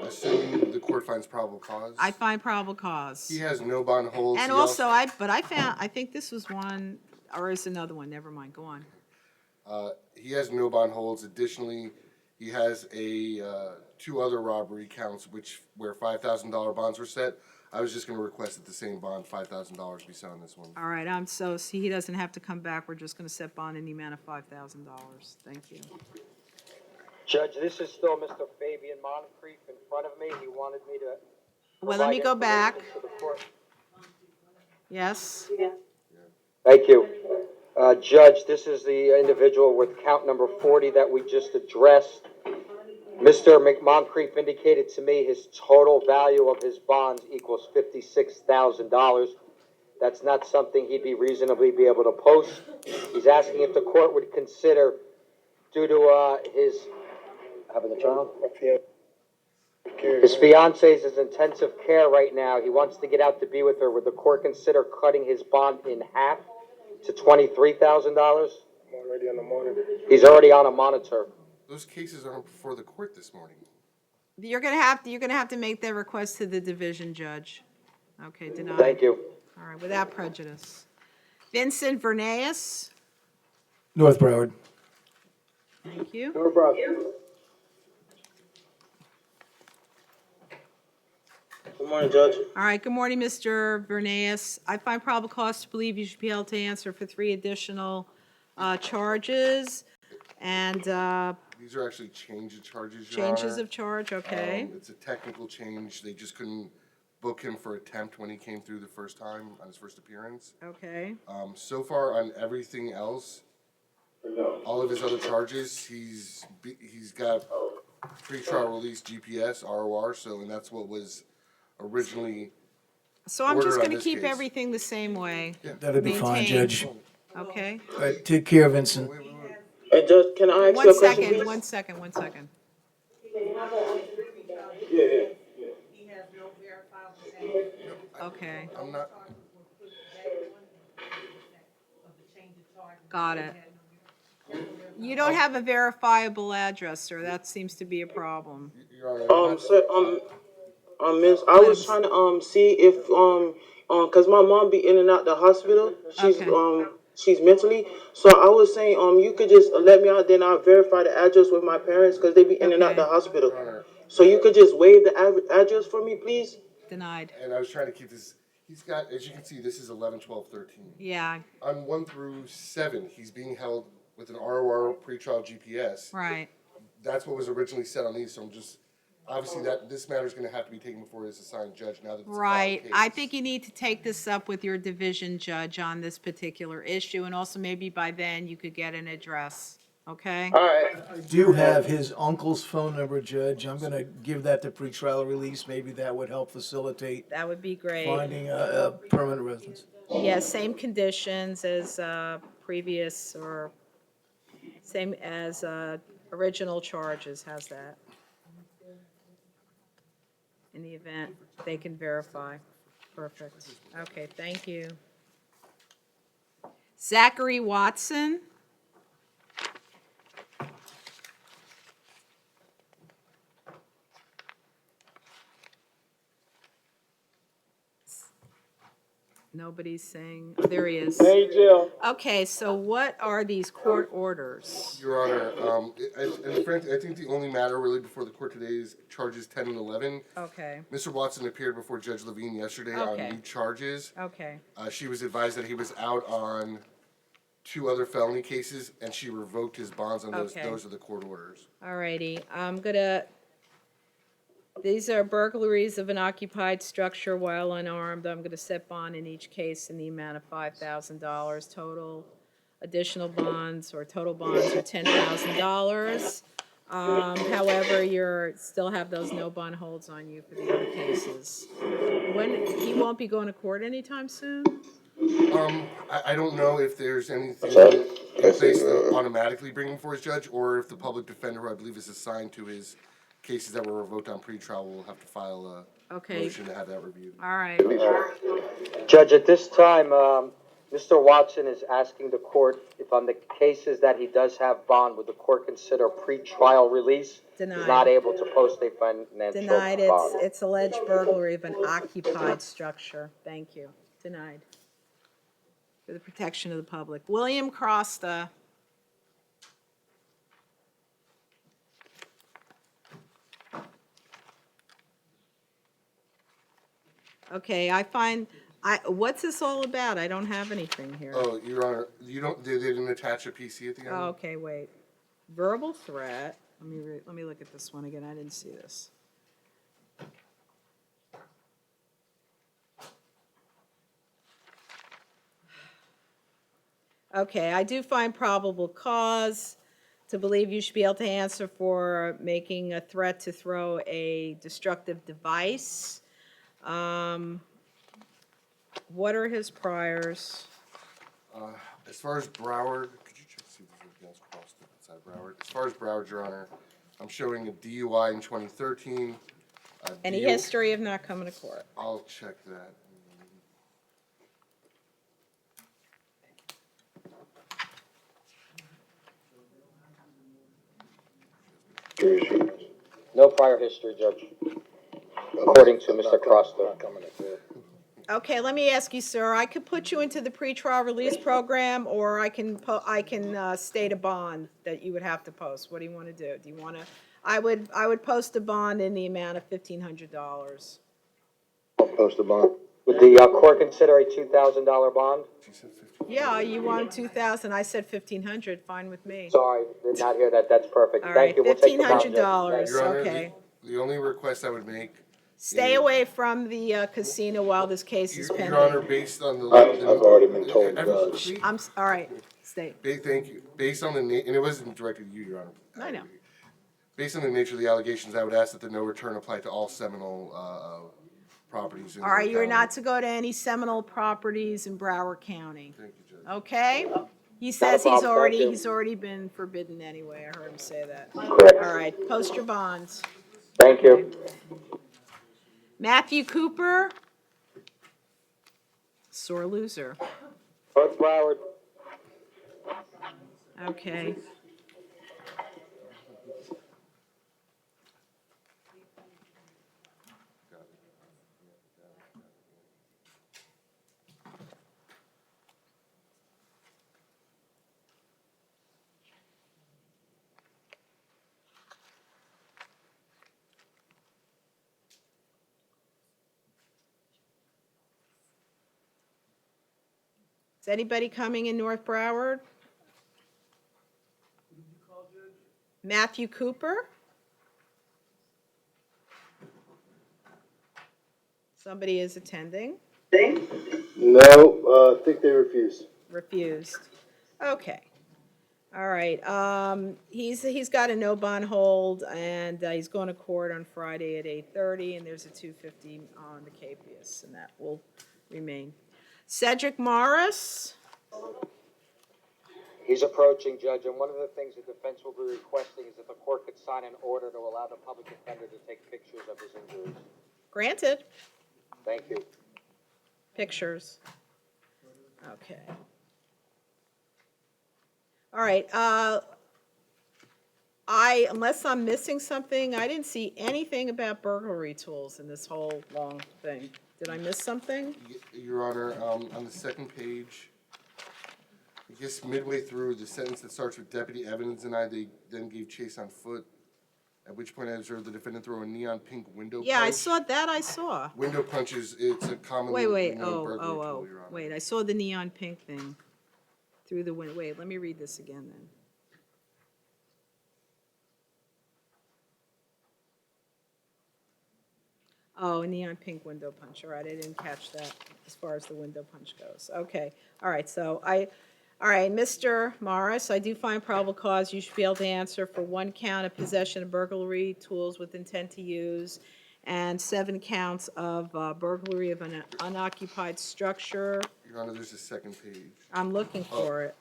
assuming the court finds probable cause. I find probable cause. He has no bond holds. And He also, I think this was one, or is another one, never mind, go on. He has no bond holds. Additionally, he has two other robbery counts where $5,000 bonds were set. I was just going to request that the same bond, $5,000, be set on this one. All right, see, he doesn't have to come back, we're just gonna set bond in the amount of $5,000, thank you. Judge, this is still Mr. Fabian Moncrief in front of me. He wanted me to. Well, let me go back, provide information to the court. yes, Thank you. Judge, this is the individual with count number 40 that we just addressed. Mr. Moncrief indicated to me his total value of his bonds equals $56,000. That's not something he'd be reasonably be able to post. He's asking if the court would consider, due to his having a child, his fiance is in intensive care right now. He wants to get out to be with her. Would the court consider cutting his bond in half to $23,000? I'm already on the monitor. He's already on a monitor. Those cases aren't before the court this morning. you're gonna have to make that request to the division judge. Okay, denied. Thank you. All right, without prejudice. Vincent Vernaeus, North Broward. thank you. No problem. Good morning, Judge. All right, good morning, Mr. Vernaeus. I find probable cause to believe you should be able to answer for 3 additional charges, and These are actually change of charges, Your Honor. changes of charge, okay? It's a technical change. They just couldn't book him for attempt when he came through the first time on his first appearance. Okay, So far on everything else, all of his other charges, he's got pretrial release GPS, ROR, and that's what was originally. so I'm just Order on gonna this keep case. everything the same way, That'd be fine, Maintain. Judge. okay? All right, take care, Vincent. Hey, Judge, can I ask you One a question, second, please? one second, one second. Okay, I'm not. got it. You don't have a verifiable address, sir, that seems to be a problem. Your Honor, Sir, Miss, I was trying to, see if, cause my mom be in and out the hospital. Okay. She's mentally. So I was saying, you could just let me out, then I'll verify the address with my parents, cause they be in and out the Okay. hospital. So you could just waive the address for me, please? Denied. and I was trying to keep this. He's got, as you can see, this is 11, 12, 13. Yeah, On 1 through 7, he's being held with an ROR pretrial GPS. right. That's what was originally set on these. So I'm just obviously that this matter is going to have to be taken before his assigned judge now that it's a filed Right. case. I think you need to take this up with your division judge on this particular issue, and also maybe by then you could get an address, okay? All right. I do have his uncle's phone number, Judge. I'm gonna give that to pretrial release. Maybe that would help facilitate That would be great. finding a permanent residence. Yeah, same conditions as previous or same as original charges. How's that? In the event they can verify. Perfect. Okay, thank you. Zachary Watson. Nobody's saying, there he is. Hey, Jill. Okay, so what are these court orders? Your Honor, and frankly, I think the only matter really before the court today is charges 10 and 11. Okay, Mr. Watson appeared before Judge Levine yesterday Okay. on new charges. okay, She was advised that he was out on 2 other felony cases, and she revoked his bonds on those. Okay. Those are the court orders. all righty. These are burglaries of an occupied structure while unarmed. I'm gonna set bond in each case in the amount of $5,000 total. Additional bonds or total bonds are $10,000. However, still have those no bond holds on you for the other cases. He won't be going to court anytime soon? I don't know if there's anything in place to automatically bring him for his judge, or if the public defender, who I believe is assigned to his cases that were revoked on pretrial, will have to file a Okay. motion to have that reviewed. All right. Judge, at this time, Mr. Watson is asking the court if on the cases that he does have bond, would the court consider pretrial release? Denied. He's not able to post a financial Denied. bond. It's alleged burglary of an occupied structure. Thank you. Denied. For the protection of the public. William Crosta. Okay, what's this all about? I don't have anything here. Oh, Your Honor, they didn't attach a PC at the end? Oh, okay, wait. Verbal threat. Let me look at this one again. I didn't see this. Okay, I do find probable cause to believe you should be able to answer for making a threat to throw a destructive device. What are his priors? As far as Broward, could you check to see if there's anything else crossed inside Broward? As far as Broward, Your Honor, I'm showing a DUI in 2013. Any history of not coming to court? I'll check that. No prior history, Judge, according to Mr. Crosta. Okay, let me ask you, sir, I could put you into the pretrial release program, or I can state a bond that you would have to post. What do you want to do? Do you want to, I would post a bond in the amount of $1,500. Post a bond. Would the court consider a $2,000 bond? She said 15. Yeah, you want 2,000, I said 1,500, fine with me. Sorry, did not hear that. That's perfect. All Thank right, you. We'll take the bond, Judge. $1,500, Your Honor, okay. the only request I would make. Stay away from the casino while this case is pending. Your Honor, based on the. I've already been told, Please- All right, stay. Thank you. Based on and it wasn't directed to you, Your Honor. I know. Based on the nature of the allegations, I would ask that the no return apply to all Seminole properties. in All right, you're the not to go to any Seminole properties in Broward County, Thank you, Judge. okay? He says problem, thank you. he's already been forbidden anyway, I heard him say that. Correct. All right, post your bonds. Thank you. Matthew Cooper? Sore loser. North Broward. Okay. Is anybody coming in North Broward? Matthew Cooper? Somebody is attending? No, I think they refused. Refused. Okay. All right. He's got a no bond hold, and he's going to court on Friday at 8:30, and there's a $250 on the capias, and that will remain. Cedric Morris? He's approaching, Judge, and one of the things the defense will be requesting is that the court could sign an order to allow the public defender to take pictures of his injuries. Granted, Thank you. pictures. Okay. All right, unless I'm missing something, I didn't see anything about burglary tools in this whole long thing. Did I miss something? Your Honor, on the second page, I guess midway through the sentence that starts with Deputy Evans and I, they then gave chase on foot, at which point I observed the defendant throw a neon pink window punch. Yeah, I saw that, I saw. Window punches, it's a commonly Wait, known burglary tool, Your Honor. wait, I saw the neon pink thing through the window. Wait, let me read this again then. Oh, neon pink window punch. All right, I didn't catch that as far as the window punch goes. Okay, all right, all right, Mr. Morris, I do find probable cause. You should be able to answer for 1 count of possession of burglary tools with intent to use, and 7 counts of burglary of an unoccupied structure. Your Honor, there's a second page. I'm looking for it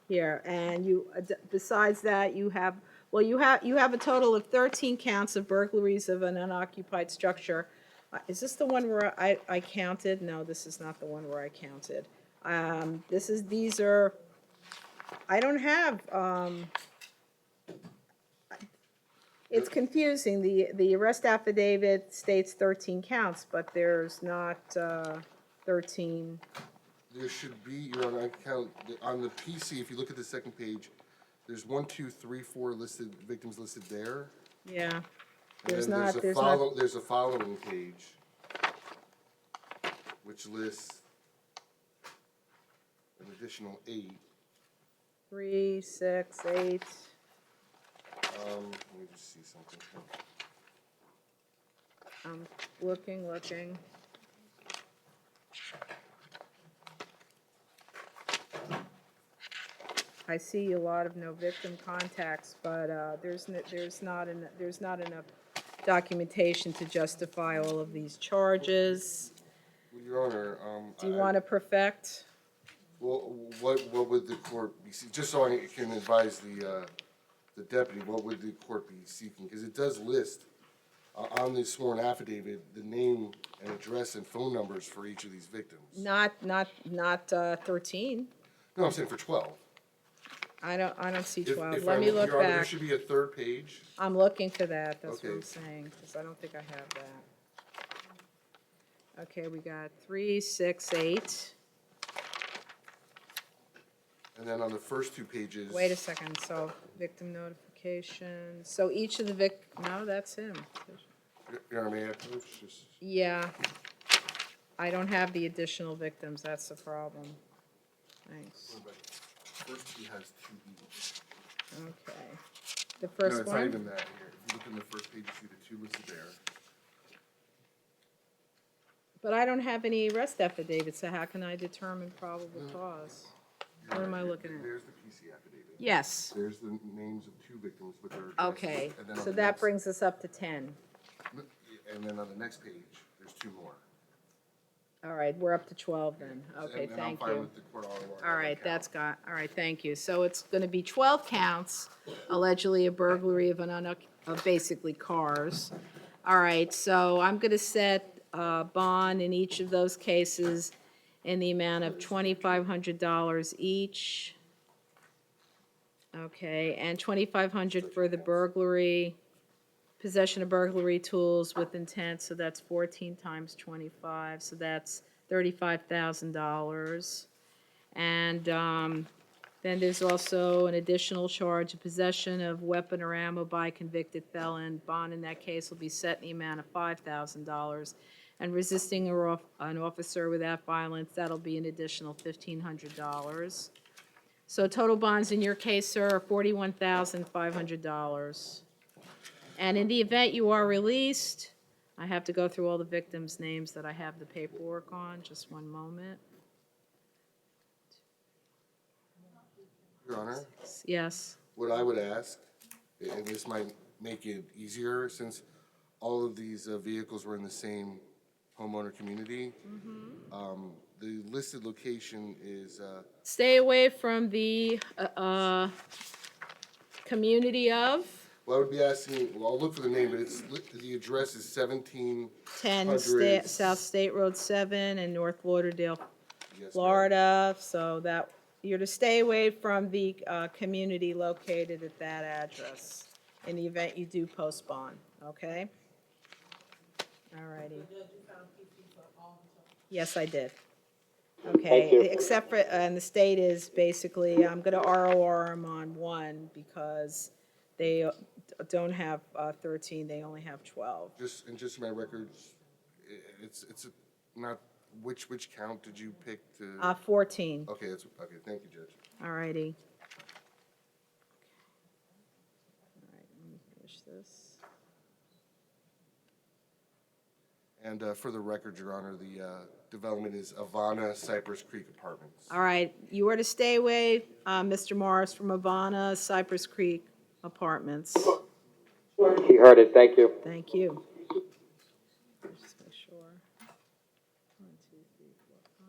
here, and you, besides that, you have a total of 13 counts of burglaries of an unoccupied structure. Is this the one where I counted? No, this is not the one where I counted. These are, I don't have, it's confusing. The arrest affidavit states 13 counts, but there's not 13. There should be, Your Honor, I count, on the PC, if you look at the second page, there's 1, 2, 3, 4 listed, victims listed there. Yeah. And There's then not, there's a following page, which lists an additional 8. 3, 6, 8. Let me just see something. I'm looking. I see a lot of no victim contacts, but there's not enough documentation to justify all of these charges. Well, Your Honor, Do you want to perfect? well, what would the court be, just so I can advise the deputy, what would the court be seeking? Because it does list on the sworn affidavit, the name and address and phone numbers for each of these victims. Not 13. No, I'm saying for 12. I don't see If- 12. if Let I- me look Your Honor, there back. should be a third page. I'm looking for that, that's what Okay. I'm saying, because I don't think I have that. Okay, we got 3, 6, 8. And then on the first 2 pages. Wait a second, so victim notification, so each of the no, that's him. Your Honor, may I approach? Just- Yeah. I don't have the additional victims, that's the problem. Thanks. First he has 2 each. Okay. The No, first it's not one? even that here. If you look in the first page, you see the 2 listed there. But I don't have any arrest affidavits, so how can I determine probable cause? What am I looking at? There's the PC affidavit. Yes. There's the names of 2 victims with their addresses. Okay, And then on so the that next- brings us up to 10. And then on the next page, there's 2 more. All right, we're up to 12 then. Okay, And thank I'm fine you. with the court order. All right, all right, thank you. So it's going to be 12 counts, allegedly a burglary of of basically cars. All right, so I'm going to set a bond in each of those cases in the amount of $2,500 each. Okay, and $2,500 for the burglary, possession of burglary tools with intent, so that's 14 times 25, so that's $35,000. And then there's also an additional charge of possession of weapon or ammo by a convicted felon. Bond in that case will be set in the amount of $5,000. And resisting an officer without violence, that'll be an additional $1,500. So total bonds in your case, sir, are $41,500. And in the event you are released, I have to go through all the victims' names that I have the paperwork on. Just one moment. Your Honor, Yes. what I would ask, and this might make it easier, since all of these vehicles were in the same homeowner community. The listed location is, Stay away from the community of well, I would be asking, well, I'll look for the name, but the address is 10 1700. South State Road 7 in North Lauderdale, Yes, ma'am. Florida. So that, you're to stay away from the community located at that address in the event you do postpone, okay? All righty. Yes, I did. Okay, you. except for, and the state is basically, I'm gonna ROR them on one because they don't have 13, they only have 12. Just for my records, not, which count did you pick to? 14, Okay, okay, thank you, Judge. all righty. All right, let me finish this. And for the record, Your Honor, the development is Avana Cypress Creek Apartments. All right, you are to stay away, Mr. Morris, from Havana Cypress Creek Apartments. He heard it, thank you. Thank you. Just make sure. 1, 2, 3, 4, 5.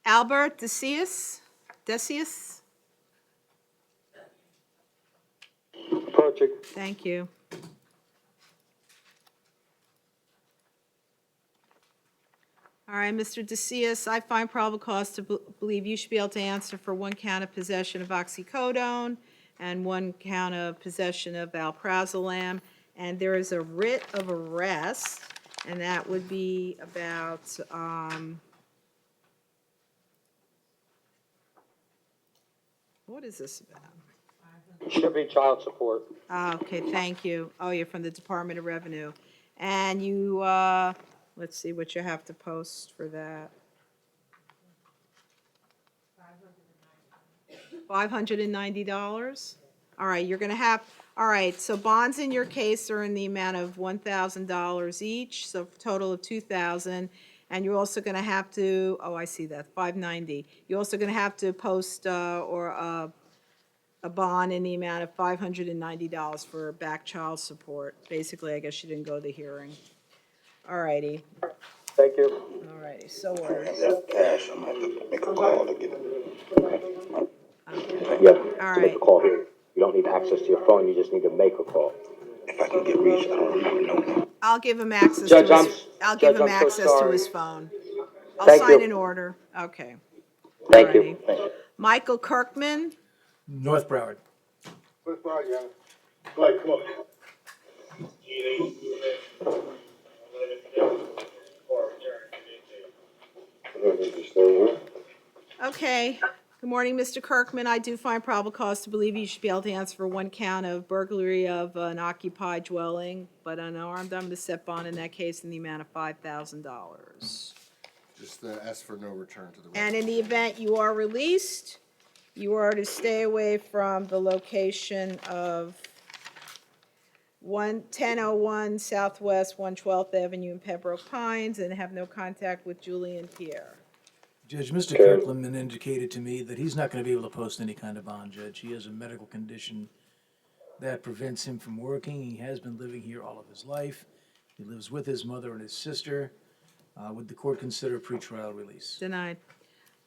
Albert Decius? Approaching. Thank you. All right, Mr. Decius, I find probable cause to believe you should be able to answer for 1 count of possession of oxycodone and 1 count of possession of alprazolam. And there is a writ of arrest, and that would be about, what is this about? Should be child support. Okay, thank you. Oh, you're from the Department of Revenue. And you, let's see what you have to post for that. $590? All right, you're gonna have, all right, so bonds in your case are in the amount of $1,000 each, so total of $2,000. And you're also gonna have to, oh, I see that, $590. You're also gonna have to post, a bond in the amount of $590 for back child support. Basically, I guess she didn't go to the hearing. All righty, Thank you. all righty, so ordered. Cash, I'm gonna have to make a call to get it. Yeah, All to make a right. call here. You don't need access to your phone, you just need to make a call. If I can get reached, I don't even know. I'll give him access to Judge, his, I'll give Judge, him I'm so access to sorry. his phone. I'll Thank sign you. an order, okay. Thank you. Alrighty. Michael Kirkman, North Broward. What's wrong, Yana? Go ahead, come on. okay. Good morning, Mr. Kirkman. I do find probable cause to believe you should be able to answer for 1 count of burglary of an occupied dwelling, but unarmed. I'm going to set bond in that case in the amount of $5,000. Just ask for no return to the And in residence. the event you are released, you are to stay away from the location of 1001 Southwest 112th Avenue in Pembroke Pines and have no contact with Julian Pierre. Judge, Mr. Kirkland indicated to me that he's not going to be able to post any kind of bond, Judge. He has a medical condition that prevents him from working. He has been living here all of his life. He lives with his mother and his sister. Would the court consider pretrial release? Denied.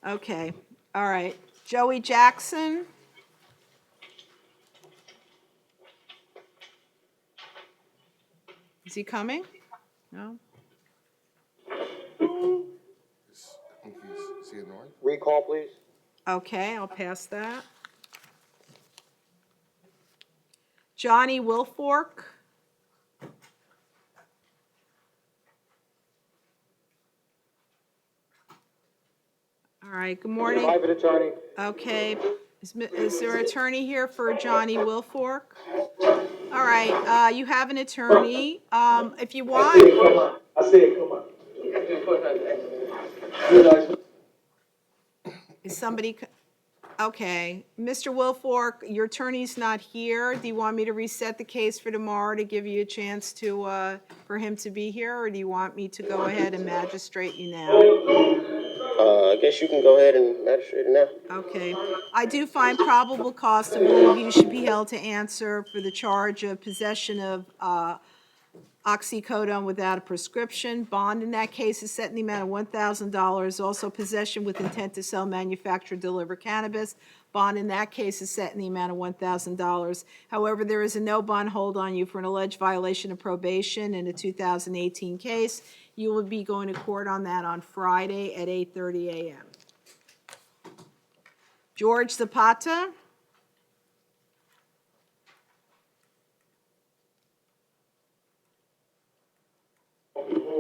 Okay, all right. Joey Jackson? Is he coming? No? I think is he in North? Recall, please. Okay, I'll pass that. Johnny Wilfork? All right, good morning. Private attorney. Okay, is there an attorney here for Johnny Wilfork? All right, you have an attorney. If you want, Come on. I said, come on. Is somebody, okay. Mr. Wilfork, your attorney's not here. Do you want me to reset the case for tomorrow to give you a chance to, for him to be here? Or do you want me to go ahead and magistrate you now? I guess you can go ahead and magistrate it now. Okay. I do find probable cause to believe you should be held to answer for the charge of possession of oxycodone without a prescription. Bond in that case is set in the amount of $1,000. Also possession with intent to sell, manufacture, deliver cannabis. Bond in that case is set in the amount of $1,000. However, there is a no bond hold on you for an alleged violation of probation in a 2018 case. You will be going to court on that on Friday at 8:30 a.m. George Zapata?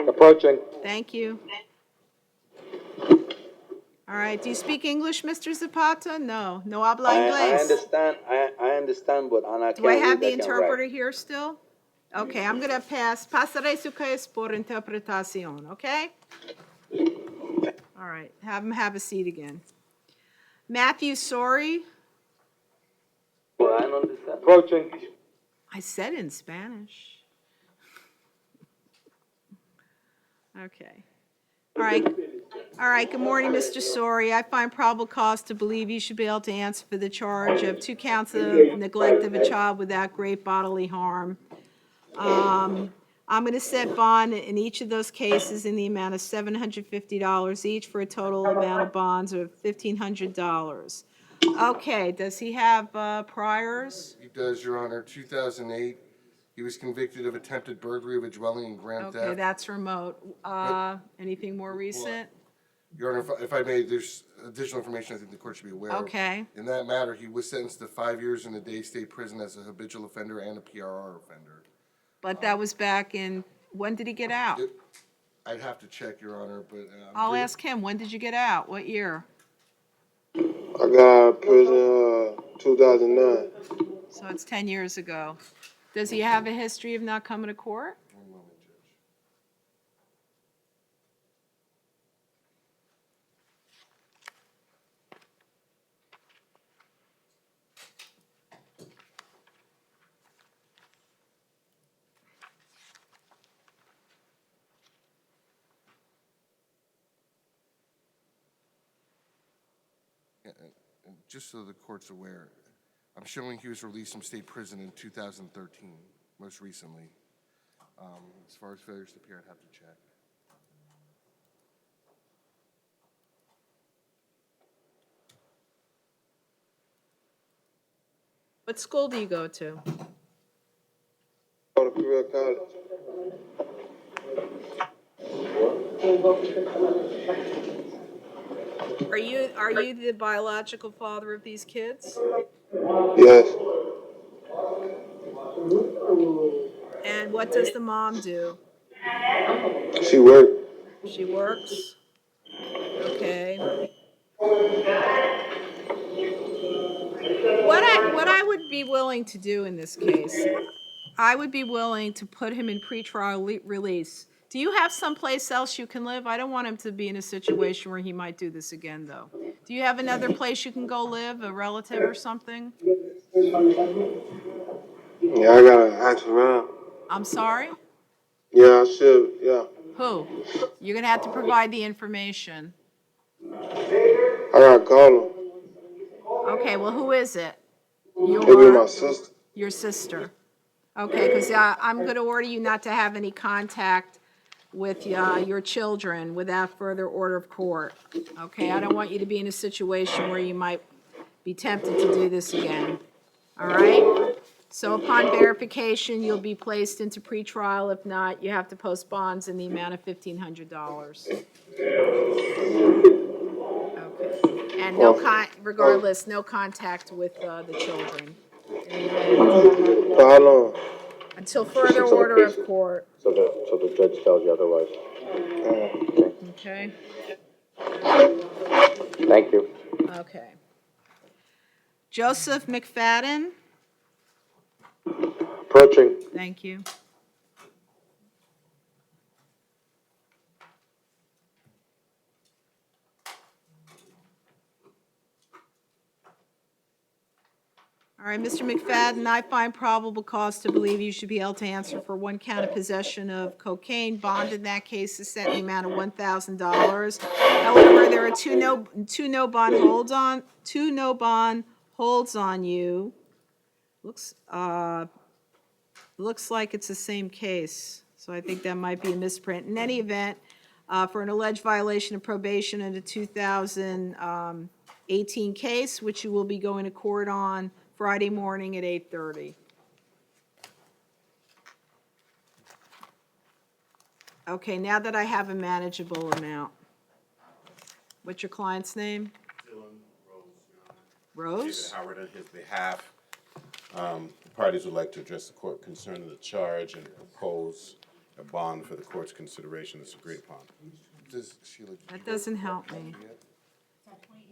Approaching. Thank you. All right, do you speak English, Mr. Zapata? No, no habla inglés. I understand, but I can't Do I have read, the I can interpreter write. here still? Okay, I'm gonna pasaré su case por interpretación, okay? All right, have him have a seat again. Matthew, sorry, Well, I don't understand. Approaching. I said in Spanish. Okay. All right, good morning, Mr. Sori. I find probable cause to believe you should be able to answer for the charge of 2 counts of neglect of a child without great bodily harm. I'm going to set bond in each of those cases in the amount of $750 each for a total amount of bonds of $1,500. Okay, does he have priors? He does, Your Honor. 2008, he was convicted of attempted burglary of a dwelling and grand Okay, theft. that's remote. Anything more recent? Your Honor, if I may, there's additional information I think the court should be aware of. Okay. In that matter, he was sentenced to 5 years in a day state prison as a habitual offender and a PRR offender. But that was back in, when did he get out? I'd have to check, Your Honor, but I'll ask him, when did you get out? What year? I got out of prison, 2009. So it's 10 years ago. Does he have a history of not coming to court? One moment, Judge. And just so the court's aware, I'm showing he was released from state prison in 2013, most recently. As far as failures to appear, I'd have to check. What school do you go to? Go to career college. Are you the biological father of these kids? Yes. And what does the mom do? She worked. She works? Okay. What I would be willing to do in this case, I would be willing to put him in pretrial release. Do you have someplace else you can live? I don't want him to be in a situation where he might do this again, though. Do you have another place you can go live, a relative or something? Yeah, I gotta ask around. I'm sorry? Yeah, I should, yeah. Who? You're gonna have to provide the information. I gotta call him. Okay, well, who is it? It'll be my sister. Your sister. Okay, because I'm going to order you not to have any contact with your children without further order of court. Okay, I don't want you to be in a situation where you might be tempted to do this again. All right? So upon verification, you'll be placed into pretrial. If not, you have to post bonds in the amount of $1,500. Okay. And regardless, no contact with the children. For how long? Until further order of court. So the judge tells you otherwise. Okay? Thank you. Okay. Joseph McFadden, Approaching. thank you. All right, Mr. McFadden, I find probable cause to believe you should be able to answer for one count of possession of cocaine. Bond in that case is set in the amount of $1,000. However, there are two no bond holds on you. Looks like it's the same case, so I think that might be a misprint. In any event, for an alleged violation of probation in the 2018 case, which you will be going to court on Friday morning at 8:30. Okay, now that I have a manageable amount. What's your client's name? Dylan Rose, Your Honor. Rose? David Howard on his behalf. The parties would like to address the court concerning the charge and propose a bond for the court's consideration that's agreed upon. Does Sheila? That doesn't help me.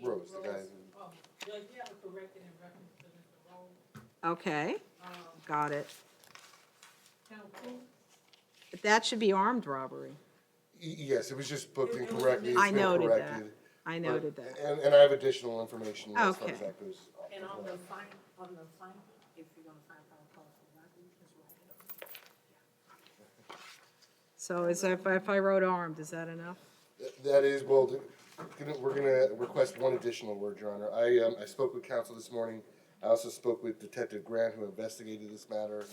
Rose, the guy. Okay, got it. But that should be armed robbery. Yes, it was just booked incorrectly. I It's been noted that. corrected. I noted that. And I have additional information as far Okay. as that goes. And on the fine, if you're gonna find probable cause for robbery, just write it up. So is that, if I wrote armed, is that enough? That is, well, we're gonna request one additional word, Your Honor. I spoke with counsel this morning. I also spoke with Detective Grant, who investigated this matter,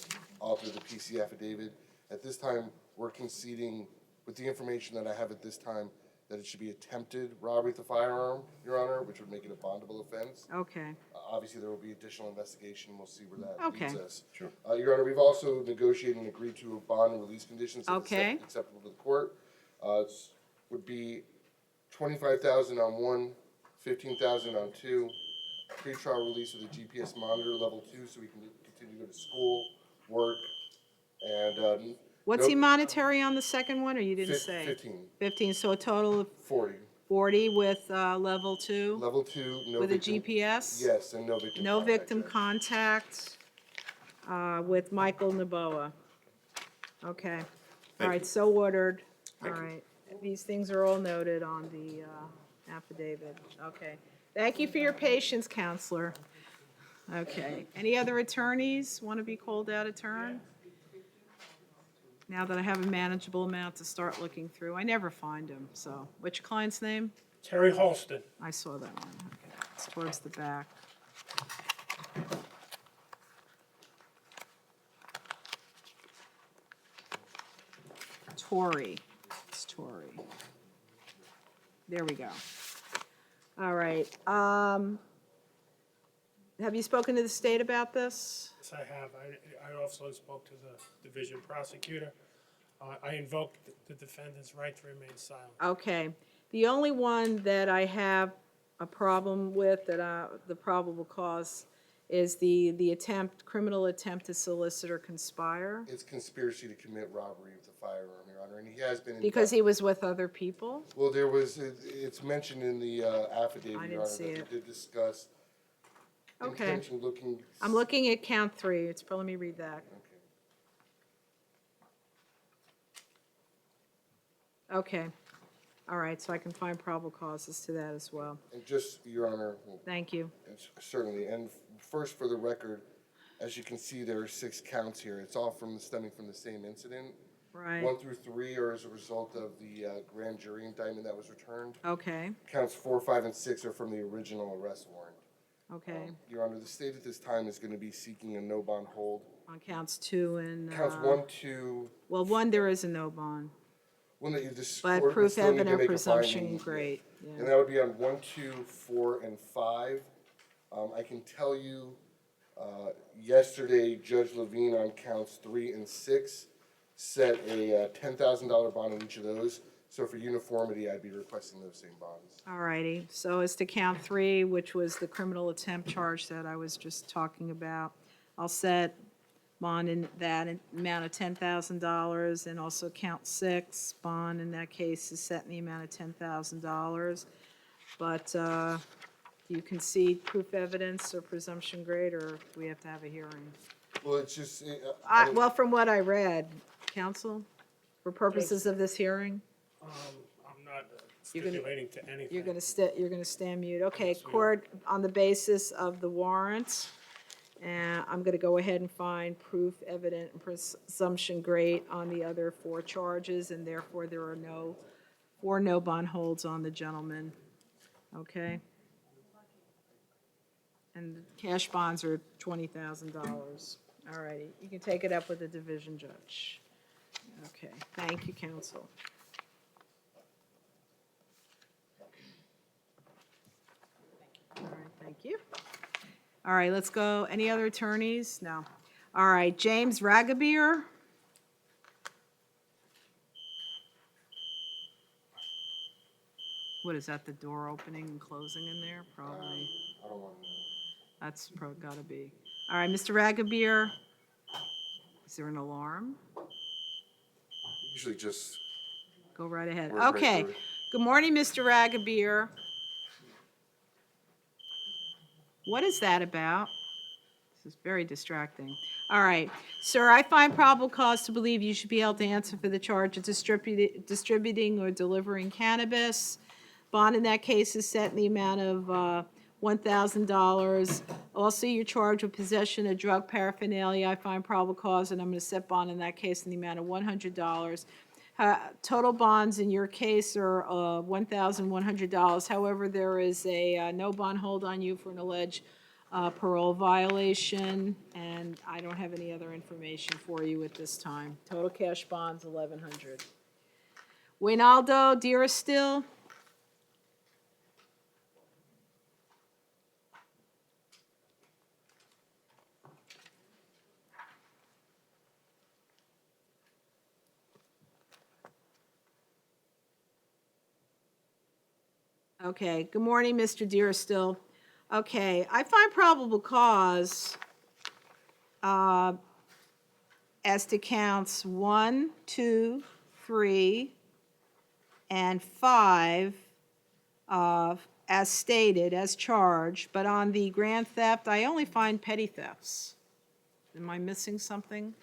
authored the PC affidavit. At this time, we're conceding, with the information that I have at this time, that it should be attempted robbery with a firearm, Your Honor, which would make it a bondable offense. Okay, Obviously, there will be additional investigation. We'll see where that Okay. leads us. Sure. Your Honor, we've also negotiated and agreed to a bond and release conditions that's Okay. acceptable to the court. Would be 25,000 on one, 15,000 on two. Pre-trial release of the GPS monitor level 2, so we can continue to go to school, work, and what's the monetary on the second one, or you didn't say? 15, 15, so a total of 40. 40 with level 2? Level 2, no With a victim. GPS? Yes, and no victim. No contact, victim Judge. contact with Michael Naboa. Okay, all right, so ordered. All right, these things are all noted on the affidavit. Okay, thank you for your patience, counselor. Okay, any other attorneys want to be called out of turn? Now that I have a manageable amount to start looking through, I never find them, so. What's your client's name? Terry Halston. I saw that one, okay, it's towards the back. Tory, it's Tory. There we go. All right, have you spoken to the state about this? Yes, I have. I also spoke to the division prosecutor. I invoked the defendant's right to remain silent. Okay, the only one that I have a problem with, the probable cause, is the criminal attempt to solicit or conspire. It's conspiracy to commit robbery with a firearm, Your Honor, and he has been. Because he was with other people? Well, it's mentioned in the affidavit, I Your didn't Honor, see that it. they did discuss Okay. intention looking. I'm looking at count 3, let me read that. Okay. Okay, all right, so I can find probable causes to that as well. And just, Your Honor, Thank you. certainly, and first for the record, as you can see, there are 6 counts here. It's all stemming from the same incident. Right, 1 through 3 are as a result of the grand jury indictment that was returned. okay, Counts 4, 5, and 6 are from the original arrest warrant. okay. Your Honor, the state at this time is going to be seeking a no bond hold. On counts 2 and. Counts 1, 2. Well, 1, there is a no bond, Well, no, this but court would proof still need to evident make a presumption, finding. great, And yeah. that would be on 1, 2, 4, and 5. I can tell you, yesterday, Judge Levine on counts 3 and 6 set a $10,000 bond on each of those. So for uniformity, I'd be requesting those same bonds. All righty, so as to count 3, which was the criminal attempt charge that I was just talking about, I'll set bond in that amount of $10,000, and also count 6, bond in that case is set in the amount of $10,000. But you concede proof evidence or presumption grade, or do we have to have a hearing? Well, it's just. Well, from what I read, counsel, for purposes of this hearing? I'm not You're gonna- stipulating to anything. You're gonna stand mute. Okay, court, on the basis of the warrant, And I'm going to go ahead and find proof evident and presumption great on the other 4 charges, and therefore there are 4 no bond holds on the gentleman. Okay? And the cash bonds are $20,000. All righty, you can take it up with the division judge. Okay, thank you, counsel. All right, thank you. All right, let's go. Any other attorneys? No. All right, James Ragabier. What is that, the door opening and closing in there? Probably. I don't want to. That's gotta be. All right, Mr. Ragabier. Is there an alarm? Usually just. Go right ahead. Right Okay. through it. Good morning, Mr. Ragabier. What is that about? This is very distracting. All right. Sir, I find probable cause to believe you should be able to answer for the charge of distributing or delivering cannabis. Bond in that case is set in the amount of $1,000. Also, you're charged with possession of drug paraphernalia. I find probable cause, and I'm going to set bond in that case in the amount of $100. Total bonds in your case are $1,100. However, there is a no bond hold on you for an alleged parole violation, and I don't have any other information for you at this time. Total cash bonds, $1,100. Waynaldo Dearestill? Okay, good morning, Mr. Dearestill. Okay, I find probable cause as to counts 1, 2, 3, and 5 as stated, as charged, but on the grand theft, I only find petty thefts. Am I missing something?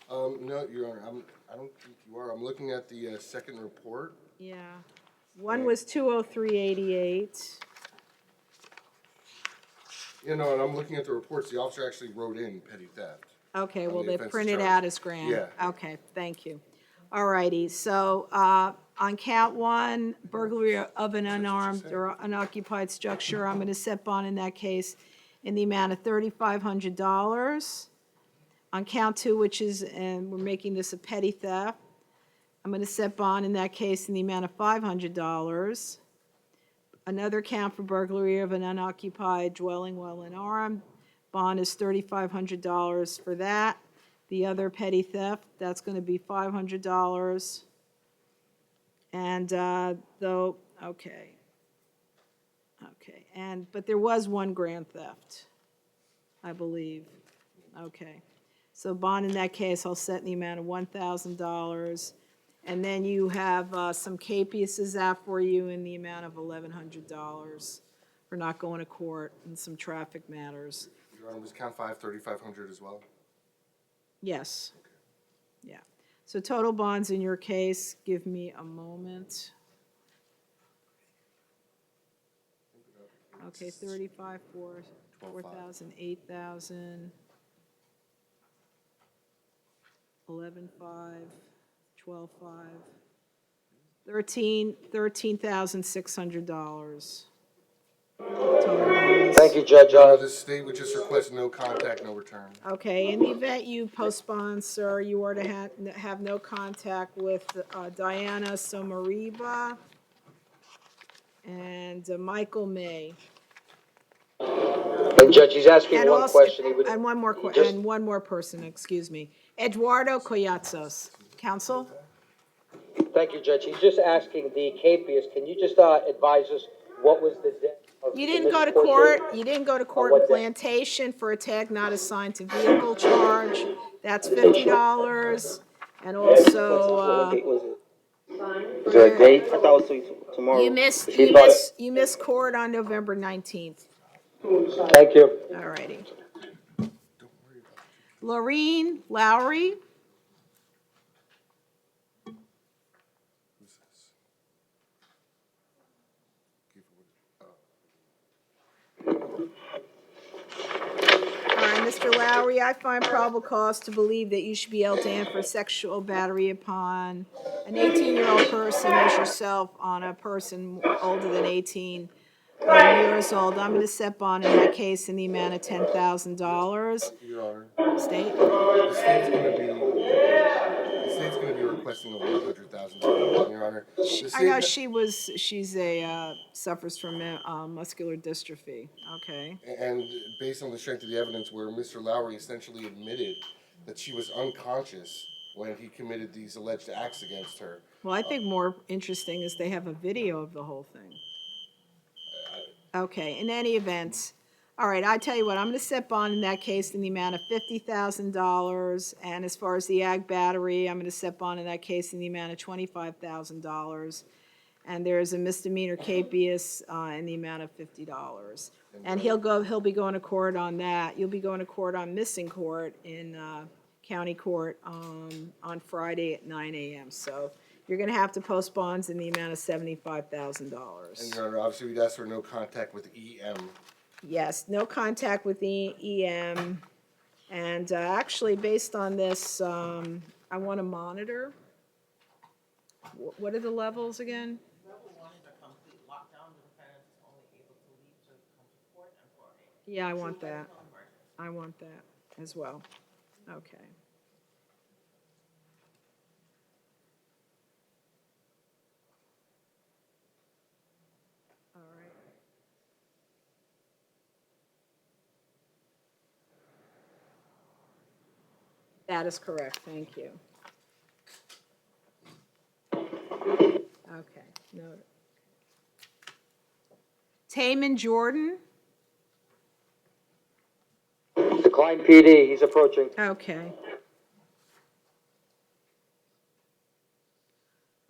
No, Your Honor, I don't think you are. I'm looking at the second report. Yeah. One was 20388. You know, and I'm looking at the reports. The officer actually wrote in petty theft. Okay, on well, the they offenses printed charged. out as grand. Yeah. Okay, thank you. All righty, so on count 1, burglary of an unarmed or unoccupied structure, I'm going to set bond in that case in the amount of $3,500. On count 2, which is, and we're making this a petty theft, I'm going to set bond in that case in the amount of $500. Another count for burglary of an unoccupied dwelling while unarmed. Bond is $3,500 for that. The other petty theft, that's going to be $500. And okay. Okay, but there was one grand theft, I believe. Okay. So bond in that case, I'll set in the amount of $1,000. And then you have some capiases out for you in the amount of $1,100 for not going to court and some traffic matters. Your Honor, was count 5 $3,500 as well? Yes. Yeah. So total bonds in your case, give me a moment. Okay, 35, 4,000, 8,000, 11,500, 12,500, $13,600. Thank you, Judge. Your Honor, the state would just request no contact, no return. Okay, in the event you postpone, sir, you are to have no contact with Diana Somariba and Michael May. And Judge, he's asking And one also, question. and one more person, excuse me. Eduardo Collatzos. Counsel? Thank you, Judge. He's just asking the capias. Can you just advise us what was the debt of You didn't go to portion? court, you didn't go to court in what day? Plantation for a tag not assigned to vehicle charge. That's $50. And also, What date was it? Is there a date? I thought it was tomorrow. you missed court on November 19th. Thank you. All righty. Laureen Lowry? Who's this? All right, Ms. Mr. Lowry, I find probable cause to believe that you should be held to answer for sexual battery upon an 18-year-old person as yourself on a person older than 18 years old. I'm going to set bond in that case in the amount of $10,000. Your Honor, State? the state's gonna be requesting a $100,000 bond, Your Honor. The I know state, she's suffers from muscular dystrophy. Okay. and based on the strength of the evidence where Mr. Lowry essentially admitted that she was unconscious when he committed these alleged acts against her. Well, I think more interesting is they have a video of the whole thing. Okay, in any event, all right, I tell you what, I'm gonna set bond in that case in the amount of $50,000. And as far as the ag battery, I'm gonna set bond in that case in the amount of $25,000. And there's a misdemeanor capias in the amount of $50. And he'll be going to court on that. You'll be going to court on missing court in county court on Friday at 9 a.m. So you're gonna have to post bonds in the amount of $75,000. And Your Honor, obviously we'd ask for no contact with EM. Yes, no contact with the EM. And actually, based on this, I want to monitor. What are the levels again? Level 1 is a complete lockdown. The defendant is only able to leave to come to court and for a Yeah, I want that. medical emergency. I want that as well. Okay. All right. That is correct, thank you. Okay, noted. Taman Jordan? Decline PD, he's approaching. Okay.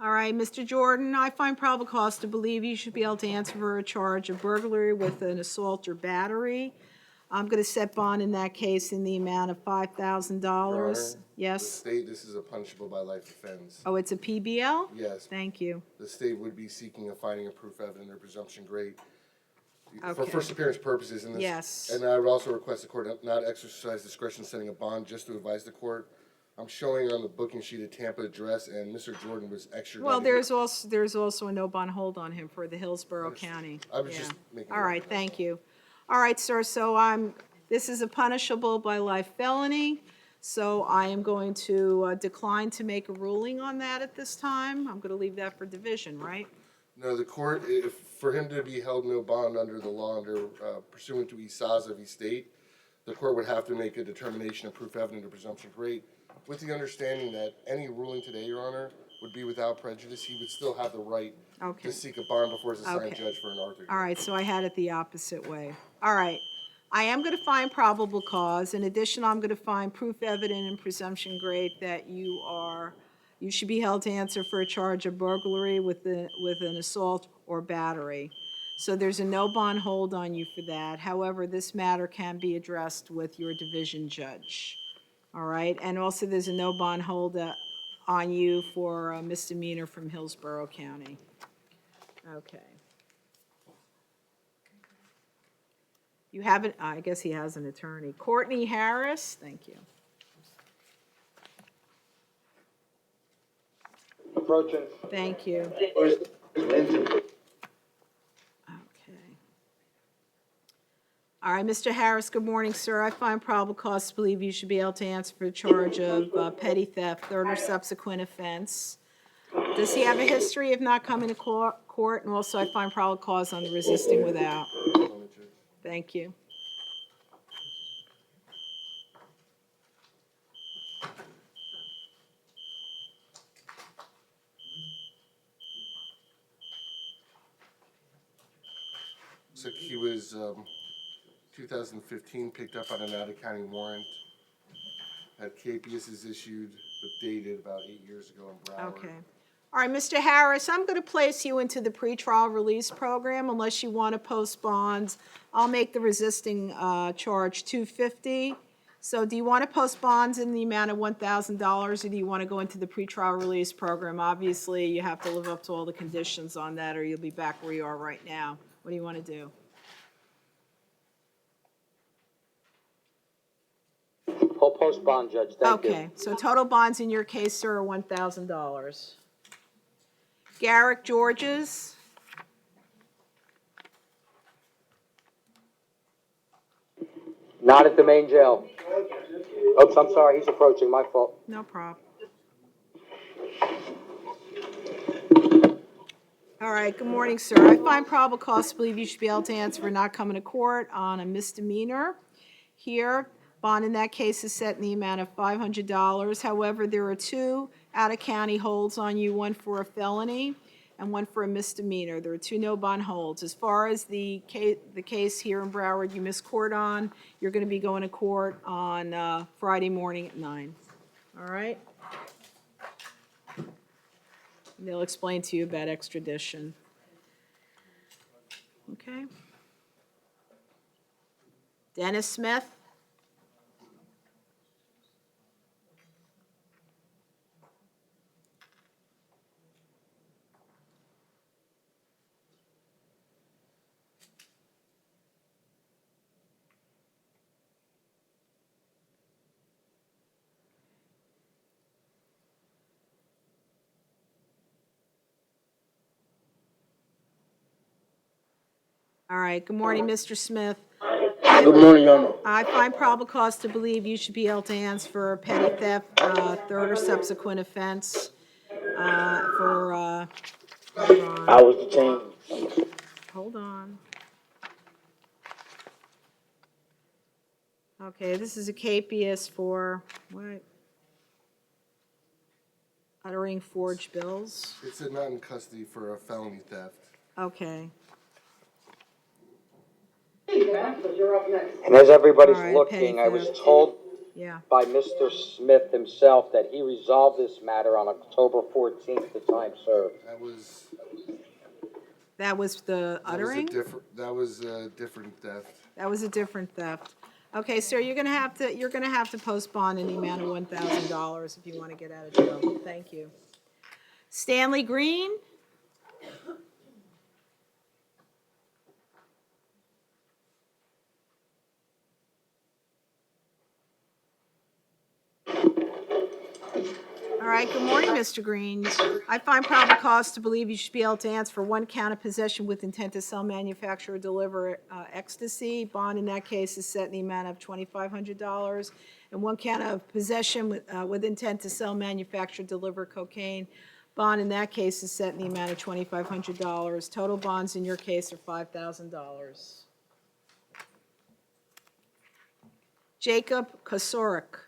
All right, Mr. Jordan, I find probable cause to believe you should be able to answer for a charge of burglary with an assault or battery. I'm going to set bond in that case in the amount of $5,000. Your Honor, Yes? the state, this is a punishable by life offense. Oh, it's a PBL? Yes. Thank you. The state would be seeking a finding of proof evident or presumption great for Okay. first appearance purposes in this. Yes. And I would also request the court not exercise discretion setting a bond just to advise the court. I'm showing on the booking sheet a Tampa address, and Mr. Jordan was extradited. Well, there's also a no bond hold on him for the Hillsborough County. I was Yeah. just making. All right, thank you. All right, sir, so this is a punishable by life felony, so I am going to decline to make a ruling on that at this time. I'm going to leave that for division, right? No, the court, for him to be held no bond under the law under pursuant to ESASA v. state, the court would have to make a determination of proof evident or presumption great, with the understanding that any ruling today, Your Honor, would be without prejudice. He would still have the right Okay. to seek a bond before his assigned Okay. judge for an Arthur. All right, so I had it the opposite way. All right. I am going to find probable cause. In addition, I'm going to find proof evident and presumption great that you should be held to answer for a charge of burglary with an assault or battery. So there's a no bond hold on you for that. However, this matter can be addressed with your division judge. All right, and also there's a no bond hold on you for a misdemeanor from Hillsborough County. Okay. You have it, I guess he has an attorney. Courtney Harris, thank you. Approaching. Thank you. Okay. All right, Mr. Harris, good morning, sir. I find probable cause to believe you should be able to answer for a charge of petty theft, third or subsequent offense. Does he have a history of not coming to court? And also, I find probable cause on the resisting without. Thank you. So he was 2015 picked up on an out-of-county warrant. That capias is issued, but dated about 8 years ago in Broward. Okay. All right, Mr. Harris, I'm going to place you into the pretrial release program unless you want to post bonds. I'll make the resisting charge $250. So do you want to post bonds in the amount of $1,000 or do you want to go into the pretrial release program? Obviously, you have to live up to all the conditions on that or you'll be back where you are right now. What do you want to do? Post bond, Judge, thank you. Okay, so total bonds in your case, sir, are $1,000. Garrick Georges, Not at the main jail. Oops, I'm sorry, he's approaching, my fault. no problem. All right, good morning, sir. I find probable cause to believe you should be able to answer for not coming to court on a misdemeanor. Here, bond in that case is set in the amount of $500. However, there are two out-of-county holds on you, one for a felony and one for a misdemeanor. There are two no bond holds. As far as the case here in Broward you missed court on, you're going to be going to court on Friday morning at 9. All right? They'll explain to you about extradition. Okay? Dennis Smith? All right, good morning, Mr. Smith. Good morning, Your Honor. I find probable cause to believe you should be able to answer for petty theft, third or subsequent offense, hold I on, was detained. hold on. Okay, this is a capias for, what? Uttering forged bills? It's a not in custody for a felony theft. Okay. And as everybody's All right, looking, petty I was theft. told Yeah, by Mr. Smith himself that he resolved this matter on October 14th, the time served. That was that was the uttering? That was a different theft. That was a different theft. Okay, sir, you're gonna have to post bond in the amount of $1,000 if you want to get out of jail. Thank you. Stanley Green? All right, good morning, Mr. Green. I find probable cause to believe you should be able to answer for one count of possession with intent to sell, manufacture, or deliver ecstasy. Bond in that case is set in the amount of $2,500. And one count of possession with intent to sell, manufacture, deliver cocaine. Bond in that case is set in the amount of $2,500. Total bonds in your case are $5,000. Jacob Kosorik.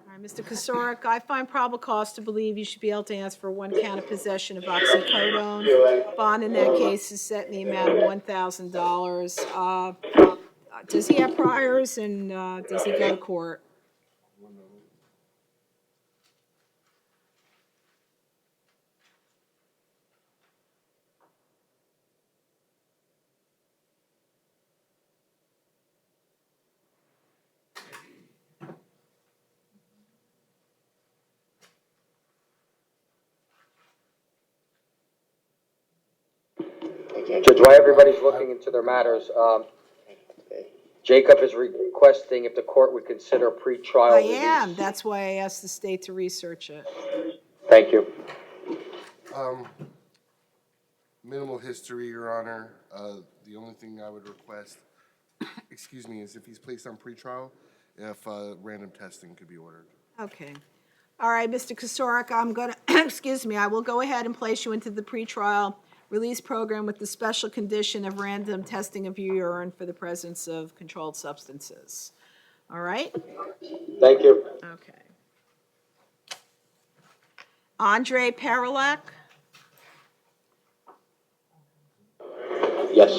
All right, Mr. Kosorik, I find probable cause to believe you should be able to answer for one count of possession of oxycodone. Bond in that case is set in the amount of $1,000. Does he have priors and does he go to court? Judge, while everybody's looking into their matters, Jacob is requesting if the court would consider pretrial I release. am. That's why I asked the state to research it. Thank you. Minimal history, Your Honor. The only thing I would request, excuse me, is if he's placed on pretrial, if random testing could be ordered. Okay. All right, Mr. Kosorik, I'm going to, excuse me, I will go ahead and place you into the pretrial release program with the special condition of random testing of your urine for the presence of controlled substances. All right? Thank you. Okay. Andre Paralak? Yes.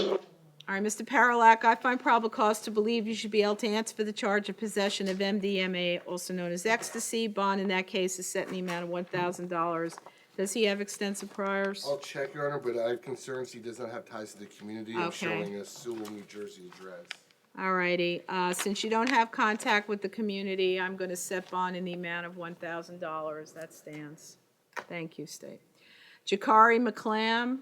All right, Mr. Paralak, I find probable cause to believe you should be able to answer for the charge of possession of MDMA, also known as ecstasy. Bond in that case is set in the amount of $1,000. Does he have extensive priors? I'll check, Your Honor, but I have concerns he does not have ties to the community and Okay. showing a Sewell, New Jersey address. All righty. Since you don't have contact with the community, I'm going to set bond in the amount of $1,000. That stands. Thank you, State. Jakari McClam?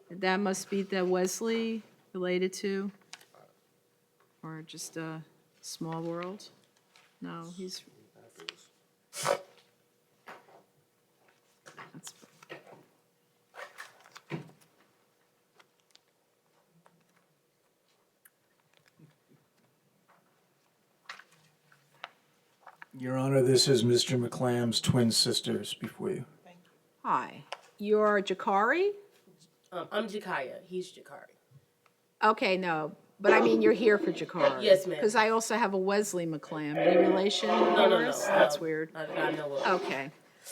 That must be the Wesley related to, or just a small world? No, he's. That's, Your Honor, this is Mr. McClam's twin sisters before you. hi, you're Jakari? I'm Jakaya. He's Jakari. Okay, no, but I mean, you're here for Jakari. Yes, ma'am. Because I also have a Wesley McClam. Any relation of No, no, yours? no. That's weird. I know of. Okay.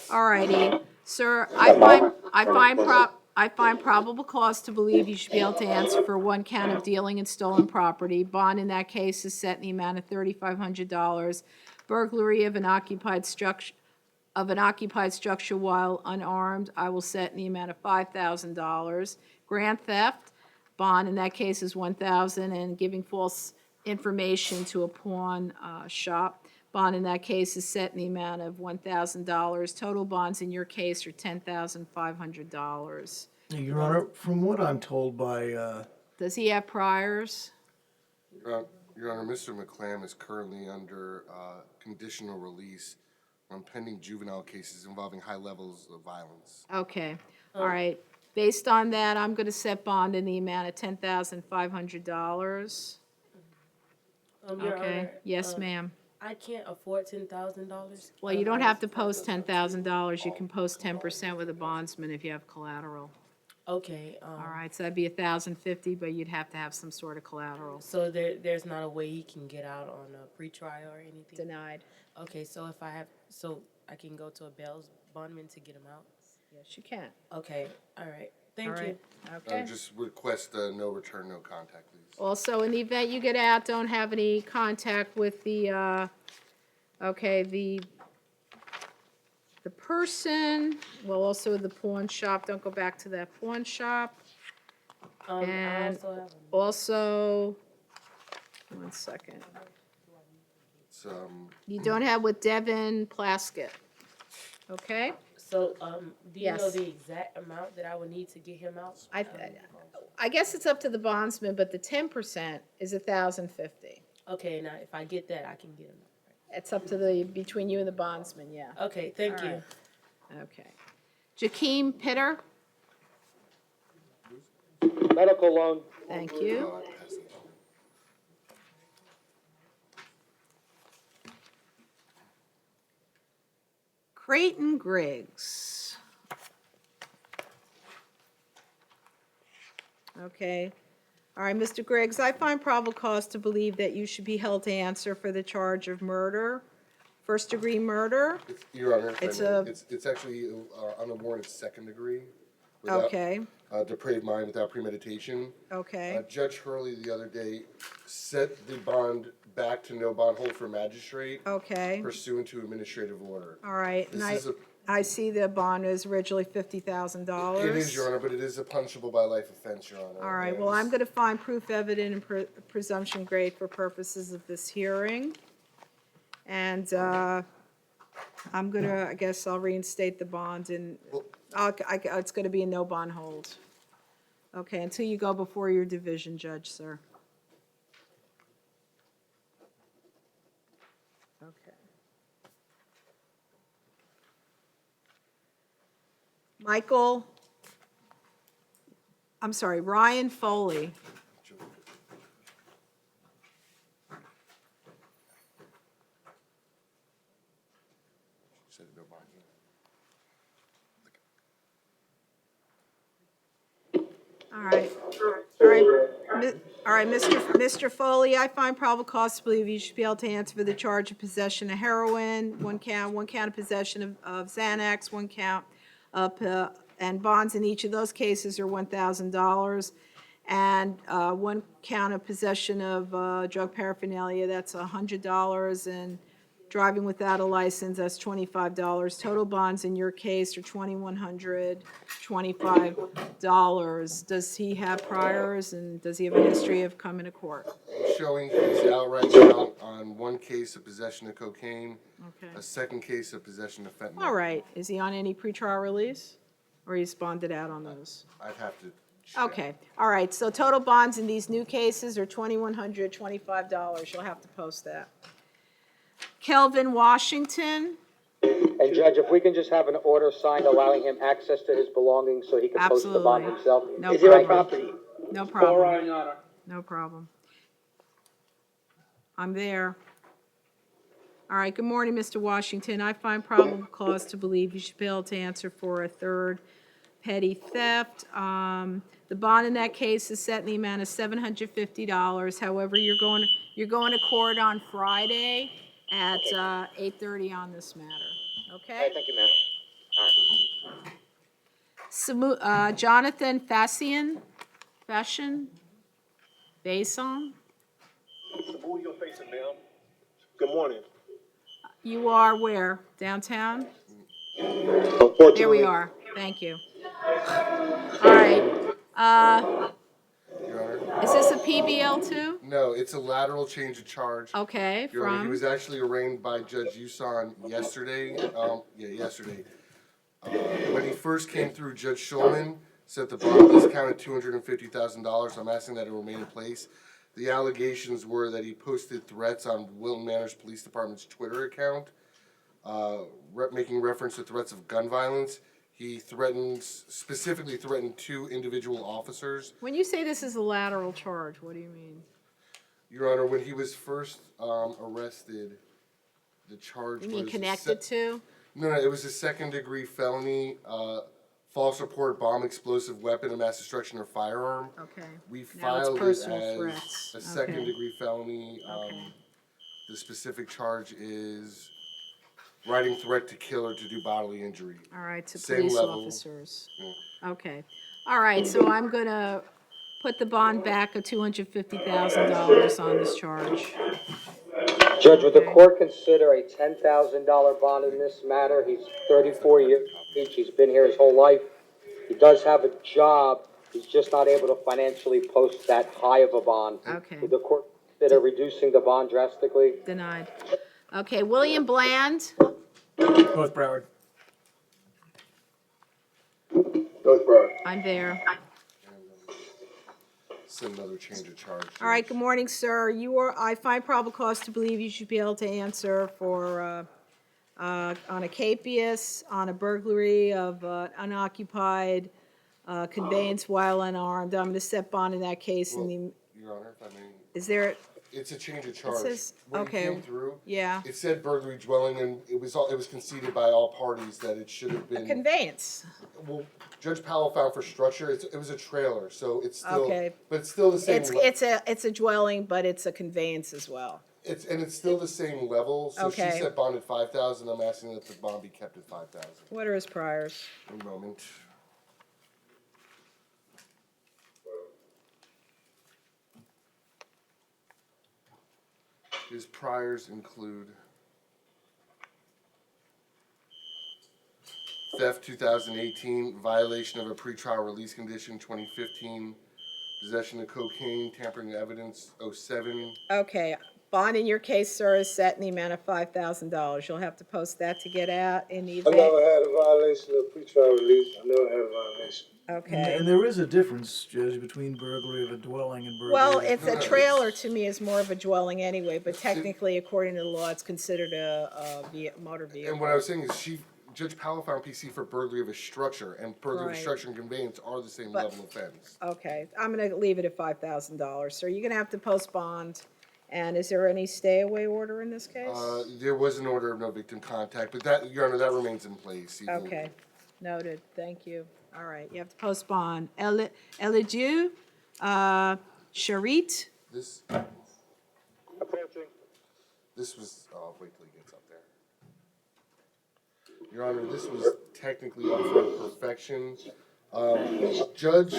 All righty. Sir, I find probable cause to believe you should be able to answer for one count of dealing in stolen property. Bond in that case is set in the amount of $3,500. Burglary of an occupied structure while unarmed, I will set in the amount of $5,000. Grand theft, bond in that case is $1,000, and giving false information to a pawn shop, bond in that case is set in the amount of $1,000. Total bonds in your case are $10,500. Your Honor, from what I'm told by, Does he have priors? Your Honor, Mr. McClam is currently under conditional release on pending juvenile cases involving high levels of violence. Okay, all right. Based on that, I'm going to set bond in the amount of $10,500. Your Okay, Honor, yes, ma'am. I can't afford $10,000. Well, you don't have to post $10,000. You can post 10% with a bondsman if you have collateral. Okay. All right, so that'd be $1,050, but you'd have to have some sort of collateral. So there's not a way he can get out on a pretrial or anything? Denied. Okay, so I can go to a bail bondman to get him out? Yes, you can. Okay, all right. Thank All you. right, okay. Just request no return, no contact, please. Also, in the event you get out, don't have any contact with the person, well, also the pawn shop, don't go back to that pawn shop. I And also have also, one second, It's, you don't have with Devin Plaskett, okay? So, do you know Yes. the exact amount that I would need to get him out? I guess it's up to the bondsman, but the 10% is $1,050. Okay, now if I get that, I can get him out. It's up to between you and the bondsman, yeah. Okay, thank All you. right. Okay. Jakeem Pitter, Medical loan. thank you. Creighton Griggs. Okay. All right, Mr. Griggs, I find probable cause to believe that you should be held to answer for the charge of murder, first-degree murder. Your Honor, if I It's may, a- it's actually on a warrant, it's second degree. Without, Okay, depraved mind without premeditation. okay, Judge Hurley the other day set the bond back to no bond hold for magistrate okay. pursuant to administrative order. All right, and This is I see the bond is originally $50,000. It is, Your Honor, but it is a punishable by life offense, Your Honor. All right, well, I'm going to find proof evident and presumption grade for purposes of this hearing. And I'm going to, I guess I'll reinstate the bond and it's going to be a no bond hold. Okay, until you go before your division judge, sir. Okay. Ryan Foley. Said no bond, All right, Mr. Foley, I find probable cause to believe you should be able to answer for the charge of possession of heroin, one count of possession of Xanax, one count of, and bonds in each of those cases are $1,000. And one count of possession of drug paraphernalia, that's $100, and driving without a license, that's $25. Total bonds in your case are $2,125. Does he have priors, and does he have a history of coming to court? showing he's outright out on one case of possession of cocaine, Okay. a second case of possession of fentanyl. All right, is he on any pretrial release, or he's bonded out on those? I'd have to Okay, all right, so total bonds in these new cases are $2,125. You'll have to post that. Kelvin Washington, And Judge, if we can just have an order signed allowing him access to his belongings so he can post the bond absolutely. himself. No Is it on problem. property? No problem. No problem. I'm there. All right, good morning, Mr. Washington. I find probable cause to believe you should be able to answer for a third petty theft. The bond in that case is set in the amount of $750. However, you're going to court on Friday at 8:30 on this matter, All okay? right, thank you, ma'am. Jonathan Fashion, Bason, Good morning. you are where? Downtown? Unfortunately. There we are. Thank you. All right. Your Honor. Is this a PBL too? No, it's a lateral change of charge. Okay, Your Honor, he from, was actually arraigned by Judge Usan yesterday. Yesterday. When he first came through, Judge Schulman set the bond discount at $250,000. I'm asking that it remain in place. The allegations were that he posted threats on Wilton Manors Police Department's Twitter account, making reference to threats of gun violence. He specifically threatened 2 individual officers. when you say this is a lateral charge, what do you mean? Your Honor, when he was first arrested, the charge You was... mean connected to? No, it was a second-degree felony, false report, bomb, explosive weapon, and mass destruction or firearm. Okay. We Now it's filed it personal as threats. a Okay. second-degree felony. Okay. The specific charge is writing threat to kill or to do bodily injury. All right, to Same police level. officers. Yeah. Okay. All right, so I'm gonna put the bond back of $250,000 on this charge. Judge, would the court consider a $10,000 bond in this matter? He's 34 years of age, he's been here his whole life. He does have a job, he's just not able to financially post that high of a bond. Okay. Would the court consider reducing the bond drastically? Denied. Okay, William Bland, Both Broward. I'm there. It's another change of charge. All right, good morning, sir. I find probable cause to believe you should be able to answer for, on a capias, on a burglary of unoccupied conveyance while unarmed. I'm gonna set bond in that case in the, Your Honor, if I may, is there, it's a change of charge. says- When okay. it came through, yeah, it said burglary dwelling, and it was conceded by all parties that it should have been. conveyance. Well, Judge Powell found for structure, it was a trailer, so it's still, Okay. but it's still the same. It's a dwelling, but it's a conveyance as well. It's still the same level, so she Okay. said bond at 5,000, I'm asking that the bond be kept at 5,000. What are his priors? One moment. His priors include theft 2018, violation of a pretrial release condition 2015, possession of cocaine, tampering of evidence 07. Okay, bond in your case, sir, is set in the amount of $5,000. You'll have to post that to get out in the I event. never had a violation of pretrial release. I never had a violation. Okay. And there is a difference, Judge, between burglary of a dwelling and burglary. Well, of it's a premises. trailer to me is more of a dwelling anyway, but technically, according to the law, it's considered a motor vehicle. And what I was saying is Judge Powell found PC for burglary of a structure, and burglary of Right. a structure and conveyance are the same But- level offense. Okay, I'm gonna leave it at $5,000. So you're gonna have to post bond. And is there any stay away order in this case? There was an order of no victim contact, but that, Your Honor, that remains in place. even- Okay, noted, thank you. All right, you have to post bond. Elidu, Sharit, This was, wait till he gets up there. Your Honor, this was technically up for perfection. Judge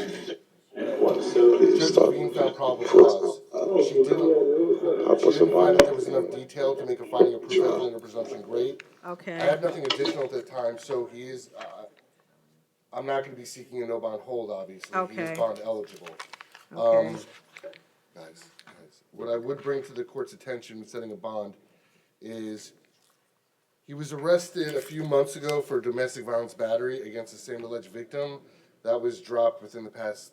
Levine found probable cause. She didn't find that there was enough detail to make a finding of proof under presumption great. okay. I have nothing additional at the time, so he is, I'm not gonna be seeking a no bond hold, obviously. He Okay. is bond eligible. Okay. Guys, what I would bring to the court's attention in setting a bond is he was arrested a few months ago for domestic violence battery against the same alleged victim. That was dropped within the past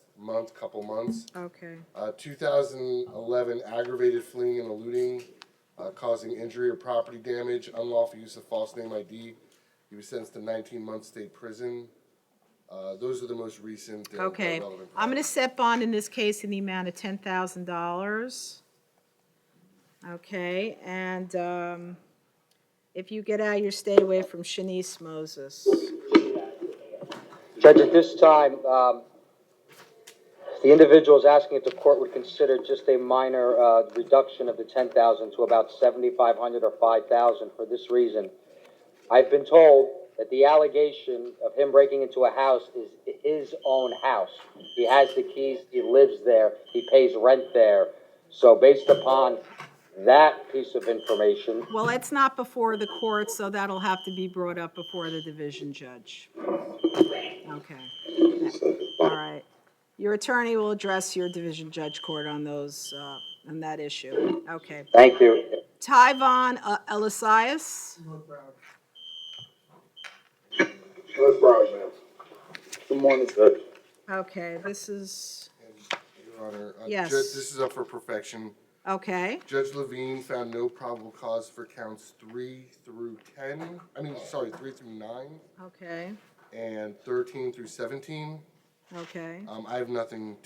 couple months. Okay. 2011 aggravated fleeing and eluding, causing injury or property damage, unlawful use of false name ID. He was sentenced to 19 months state prison. Those are the most recent and Okay, relevant. I'm gonna set bond in this case in the amount of $10,000. Okay, and, if you get out, you stay away from Shanice Moses. Judge, at this time, the individual is asking if the court would consider just a minor reduction of the 10,000 to about 7,500 or 5,000 for this reason. I've been told that the allegation of him breaking into a house is his own house. He has the keys, he lives there, he pays rent there. So based upon that piece of information, Well, it's not before the court, so that'll have to be brought up before the division judge. Okay, all right. Your attorney will address your division judge court on those, on that issue. Okay. thank you. Tyvon Elisias. Good morning, Judge. Okay, this is, Your Honor, Yes. Judge, this is up for perfection. okay, Judge Levine found no probable cause for counts 3 through 9, okay, and 13 through 17. okay. I have nothing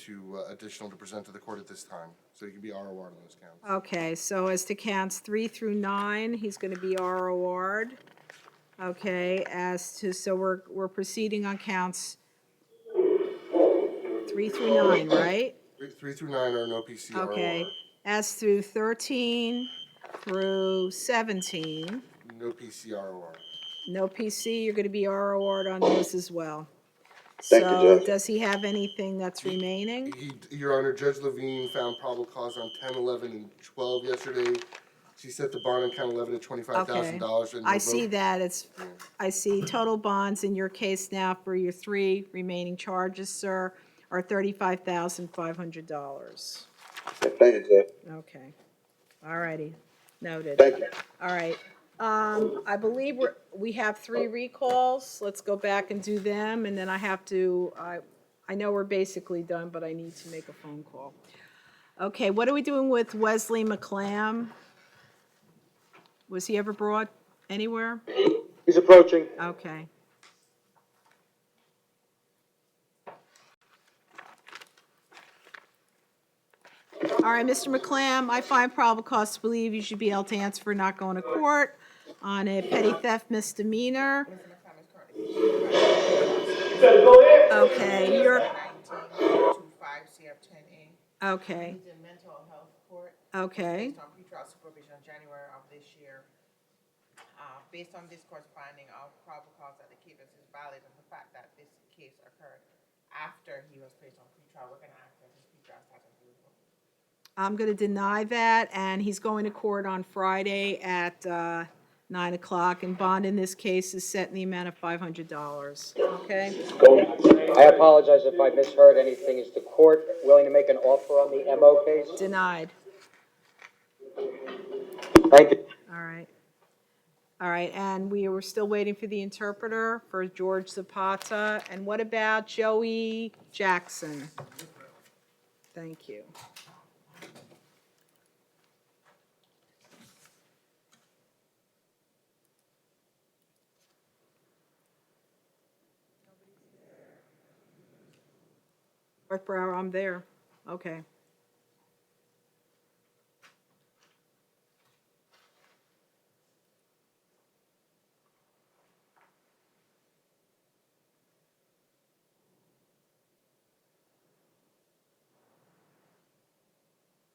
additional to present to the court at this time, so you can be ROR on those counts. Okay, so as to counts 3 through 9, he's gonna be ROR'd. Okay, so we're proceeding on counts 3 through 9, right? 3 through 9 are no PC ROR. Okay, as through 13 through 17, No PC ROR. no PC, you're gonna be ROR'd on those as well. Thank you, So, Judge. does he have anything that's remaining? Your Honor, Judge Levine found probable cause on 10, 11, and 12 yesterday. She set the bond on count 11 at $25,000. I see that, I see total bonds in your case now for your 3 remaining charges, sir, are $35,500. Thank you, Judge. Okay, all righty, noted. Thank you. All right, I believe we have 3 recalls, let's go back and do them, and then I have to, I know we're basically done, but I need to make a phone call. Okay, what are we doing with Wesley McClam? Was he ever brought anywhere? He's approaching. Okay. All right, Mr. McClam, I find probable cause to believe you should be able to answer for not going to court on a petty theft misdemeanor. Okay, you're, 1925 CF10A. okay, He's in mental health court. okay, Based on pretrial supervision in January of this year. Based on this court's finding of probable cause that the case is valid and the fact that this case occurred after he was placed on pretrial, we're gonna act as his pretrial status approval. I'm gonna deny that, and he's going to court on Friday at 9 o'clock, and bond in this case is set in the amount of $500, okay? I apologize if I misheard anything. Is the court willing to make an offer on the MO case? Denied. Thank you. All right, and we were still waiting for the interpreter for George Zapata, and what about Joey Jackson? Thank you. Northborough, I'm there, okay.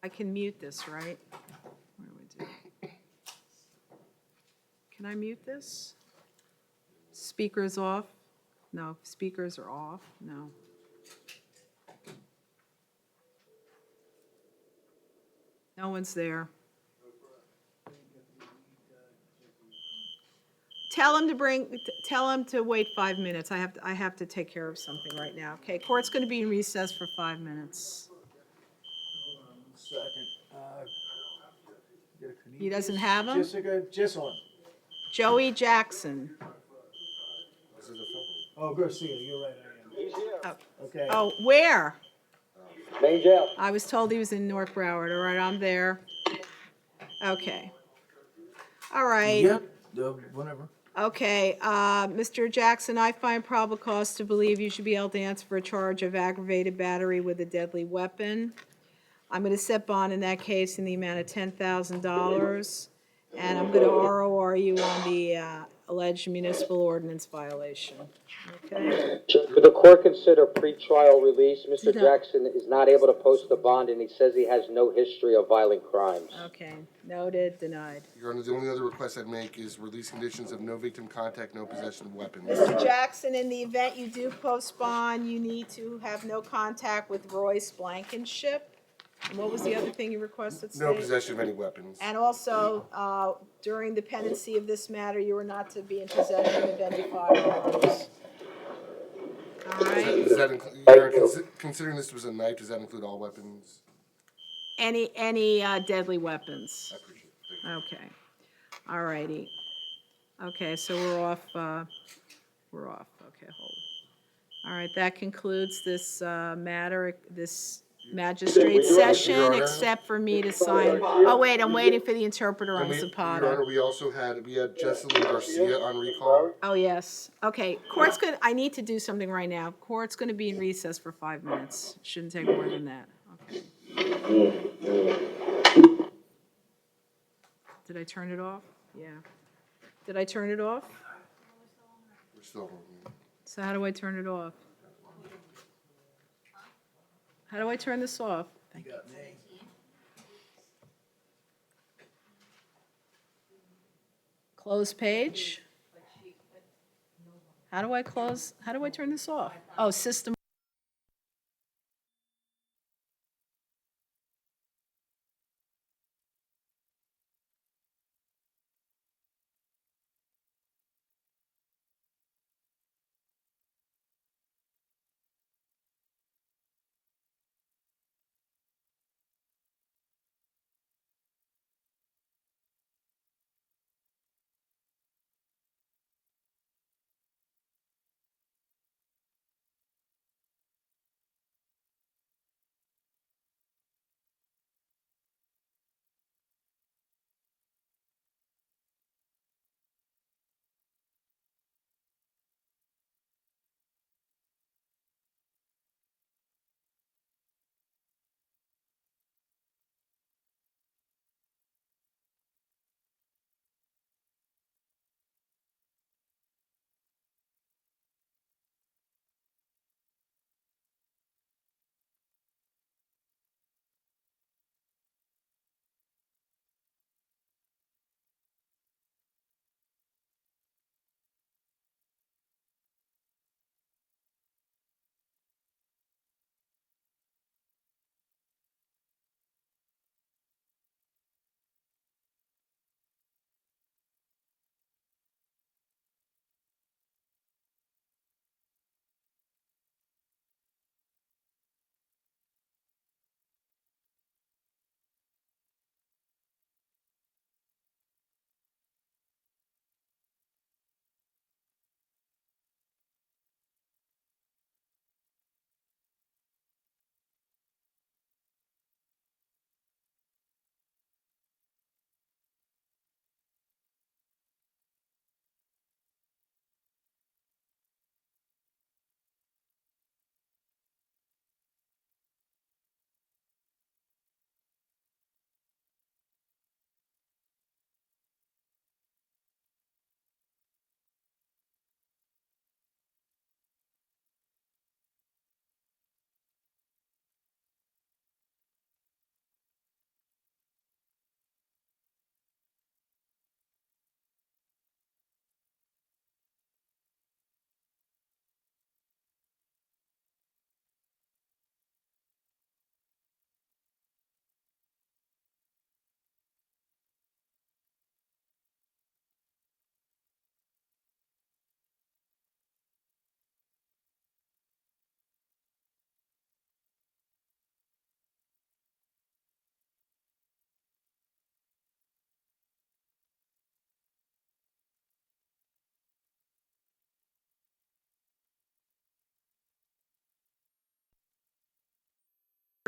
I can mute this, right? What do I do? Can I mute this? Speakers off? No, speakers are off, no. No one's there. Tell him to wait 5 minutes. I have to take care of something right now. Okay, court's gonna be in recess for 5 minutes. Hold on 1 second. He doesn't have him? Jessica, Jessalyn. Joey Jackson. Oh, Garcia, you're right, I am. Okay. Oh, where? Main jail. I was told he was in North Broward. All right, I'm there. Okay. All right. Yep, whatever. Okay, Mr. Jackson, I find probable cause to believe you should be able to answer for a charge of aggravated battery with a deadly weapon. I'm gonna set bond in that case in the amount of $10,000, and I'm gonna ROR you on the alleged municipal ordinance violation. Okay? Could the court consider pretrial release? Mr. No. Jackson is not able to post the bond, and he says he has no history of violent crimes. Okay, noted, denied. Your Honor, the only other request I'd make is release conditions of no victim contact, no possession of weapons. Mr. Jackson, in the event you do post bond, you need to have no contact with Royce Blankenship. And what was the other thing you requested, No State? possession of any weapons. And also, during the pendency of this matter, you were not to be in possession of any firearms. All right? Does that include, Your Honor, considering this was a knife, does that include all weapons? Any deadly weapons? I appreciate it. Thank you. Okay. All righty. Okay, so we're off. Okay, hold. All right, that concludes this matter, this magistrate session, Your Honor. except for me to sign. Oh, wait, I'm waiting for the interpreter on And Your Zapata. Honor, we also had Jesselyn Garcia on recall. Oh, yes. Okay, court's gonna, I need to do something right now. Court's gonna be in recess for 5 minutes. Shouldn't take more than that. Okay. Did I turn it off? Yeah. Did I turn it off? We're still. So how do I turn it off? How do I turn this off? You got me. Close page? How do I turn this off? Oh, system.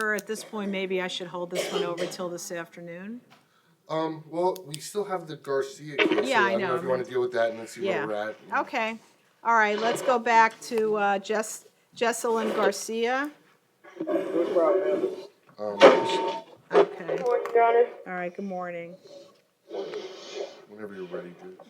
Or at this point, maybe I should hold this one over till this afternoon? Well, we still have the Garcia case, Yeah, so I I don't know know. if you want to deal with that and then see where Yeah. we're at. Okay. All right, let's go back to Jesselyn Garcia. No problem, Okay. Your Honor. All right, good morning. Whenever you're ready, Judge.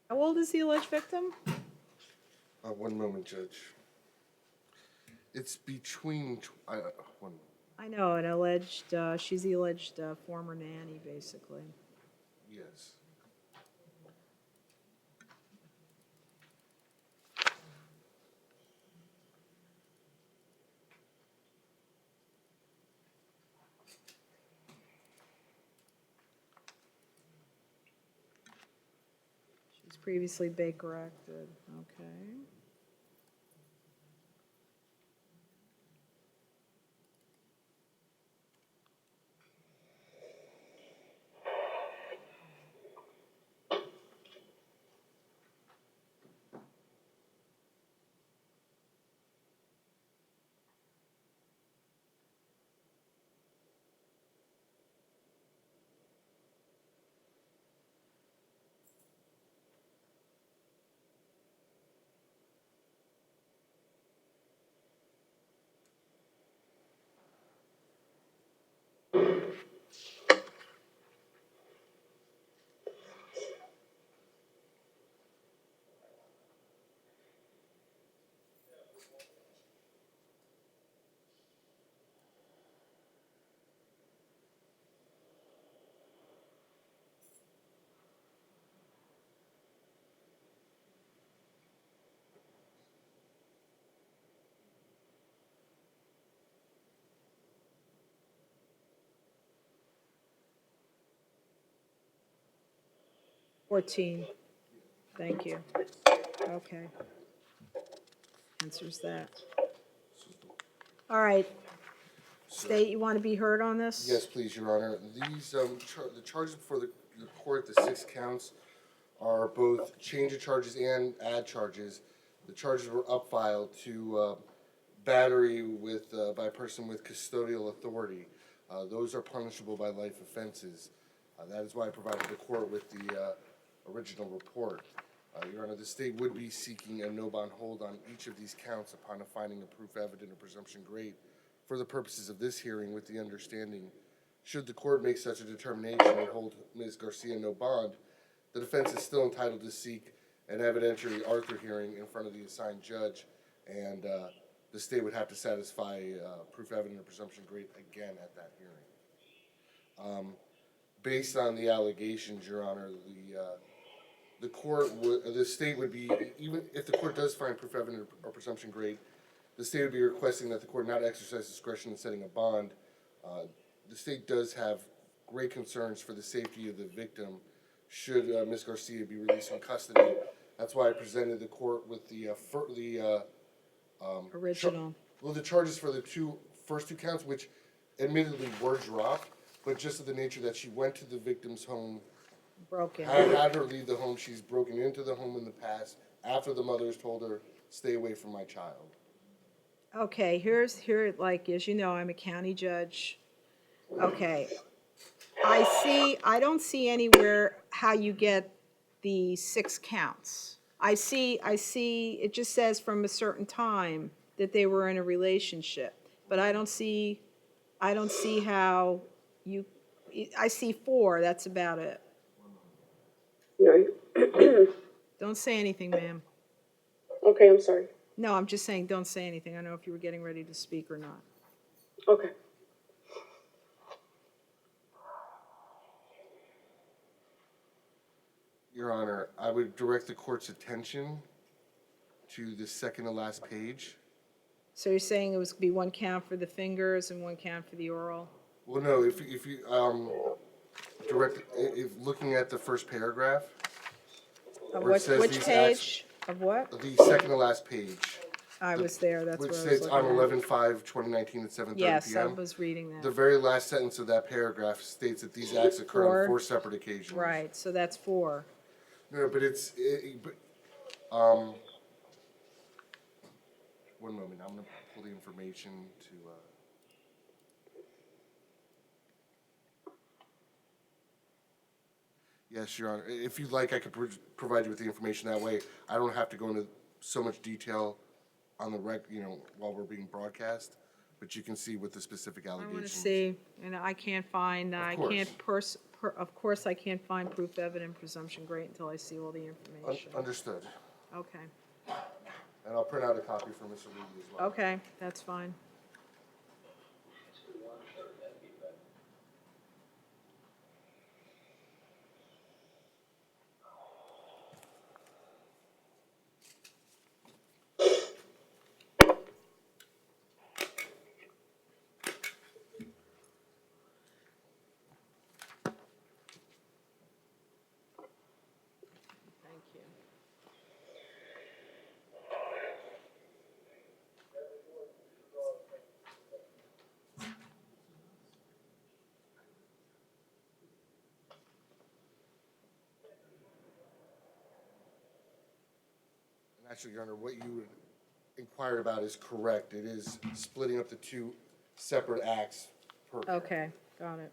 'How old is the alleged victim? 1 moment, Judge. It's between, one moment. I know, an alleged, she's the alleged former nanny, basically. Yes. She's previously Baker acted, okay. $14. Thank you. Okay. Answers that. All right. State, you want to be heard on this? Yes, please, Your Honor. These, the charges before the court, the 6 counts, are both change of charges and add charges. The charges were upfiled to battery with by a person with custodial authority. Those are punishable by life offenses. That is why I provided the court with the original report. Your Honor, the state would be seeking a no bond hold on each of these counts upon a finding of proof evident or presumption great for the purposes of this hearing, with the understanding, should the court make such a determination and hold Ms. Garcia no bond, the defense is still entitled to seek an evidentiary Arthur hearing in front of the assigned judge, and the state would have to satisfy proof evident or presumption great again at that hearing. Based on the allegations, Your Honor, the court would, the state would be, even if the court does find proof evident or presumption great, the state would be requesting that the court not exercise discretion in setting a bond. The state does have great concerns for the safety of the victim should Ms. Garcia be released from custody. That's why I presented the court with the Original. the charges for the first two counts, which admittedly were dropped, but just of the nature that she went to the victim's home, Broken. had her leave the home. She's broken into the home in the past after the mothers told her, stay away from my child. Okay, like, as you know, I'm a county judge. Okay. I don't see anywhere how you get the 6 counts. I see, it just says from a certain time that they were in a relationship, but I don't see how you, I see 4, that's about it. Right. Don't say anything, ma'am. Okay, I'm sorry. No, I'm just saying, don't say anything. I don't know if you were getting ready to speak or not. Okay. Your Honor, I would direct the court's attention to the second to last page. So you're saying it was be 1 count for the fingers and 1 count for the oral? Well, no, if you, if looking at the first paragraph, where it says Which these page of what? the second to last page. I was there, that's Which where I was says looking on at. 11/5/2019 at 7:30 Yes, I p.m. was reading The that. very last sentence of that paragraph states that these acts occurred on 4 separate occasions. Right, so that's 4. No, but one moment, I'm gonna pull the information to, Yes, Your Honor, if you'd like, I could provide you with the information that way. I don't have to go into so much detail on the while we're being broadcast, but you can see what the specific I want to allegations. see, and I can't find, of course I can't find proof evident presumption great until I see all the information. Understood. Okay, And I'll print out a copy for Mr. Levy as well. okay, that's fine. Thank you. And actually, Your Honor, what you inquired about is correct. It is splitting up the 2 separate acts per. Okay, got it.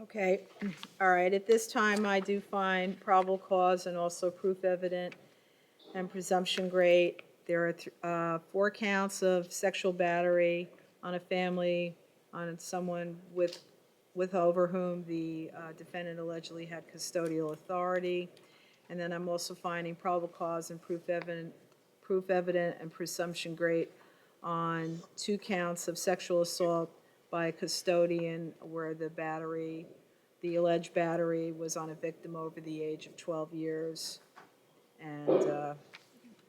Okay, all right, at this time, I do find probable cause and also proof evident and presumption great. There are 4 counts of sexual battery on a family, on someone with over whom the defendant allegedly had custodial authority. And then I'm also finding probable cause and proof evident and presumption great on 2 counts of sexual assault by a custodian where the alleged battery was on a victim over the age of 12 years. And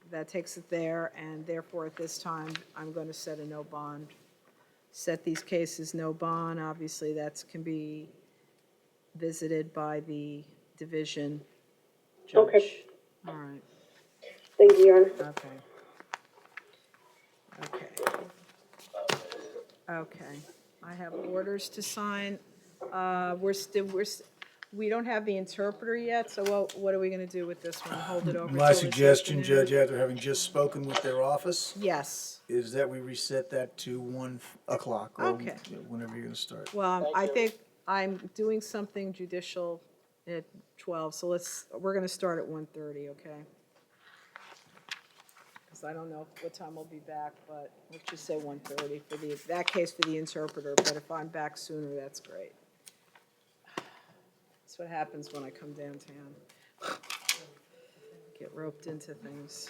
that takes it there, and therefore at this time, I'm going to set a no bond. Set these cases no bond. Obviously, that can be visited by the division judge. Okay. All right. Thank you, Your Honor. Okay. I have orders to sign. We don't have the interpreter yet, so what are we going to do with this one? Hold it over My till this suggestion, afternoon? Judge, after having just spoken with their office, Yes. is that we reset that to 1 o'clock, or Okay. whenever you're gonna start. Well, I think I'm doing something judicial at 12, so we're going to start at 1:30, okay? Because I don't know what time I'll be back, but let's just say 1:30 for that case for the interpreter, but if I'm back sooner, that's great. That's what happens when I come downtown. Get roped into things.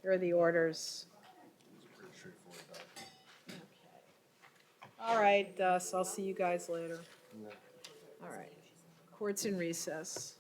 Here are the orders. All right, so I'll see you guys later. All right. Court's in recess.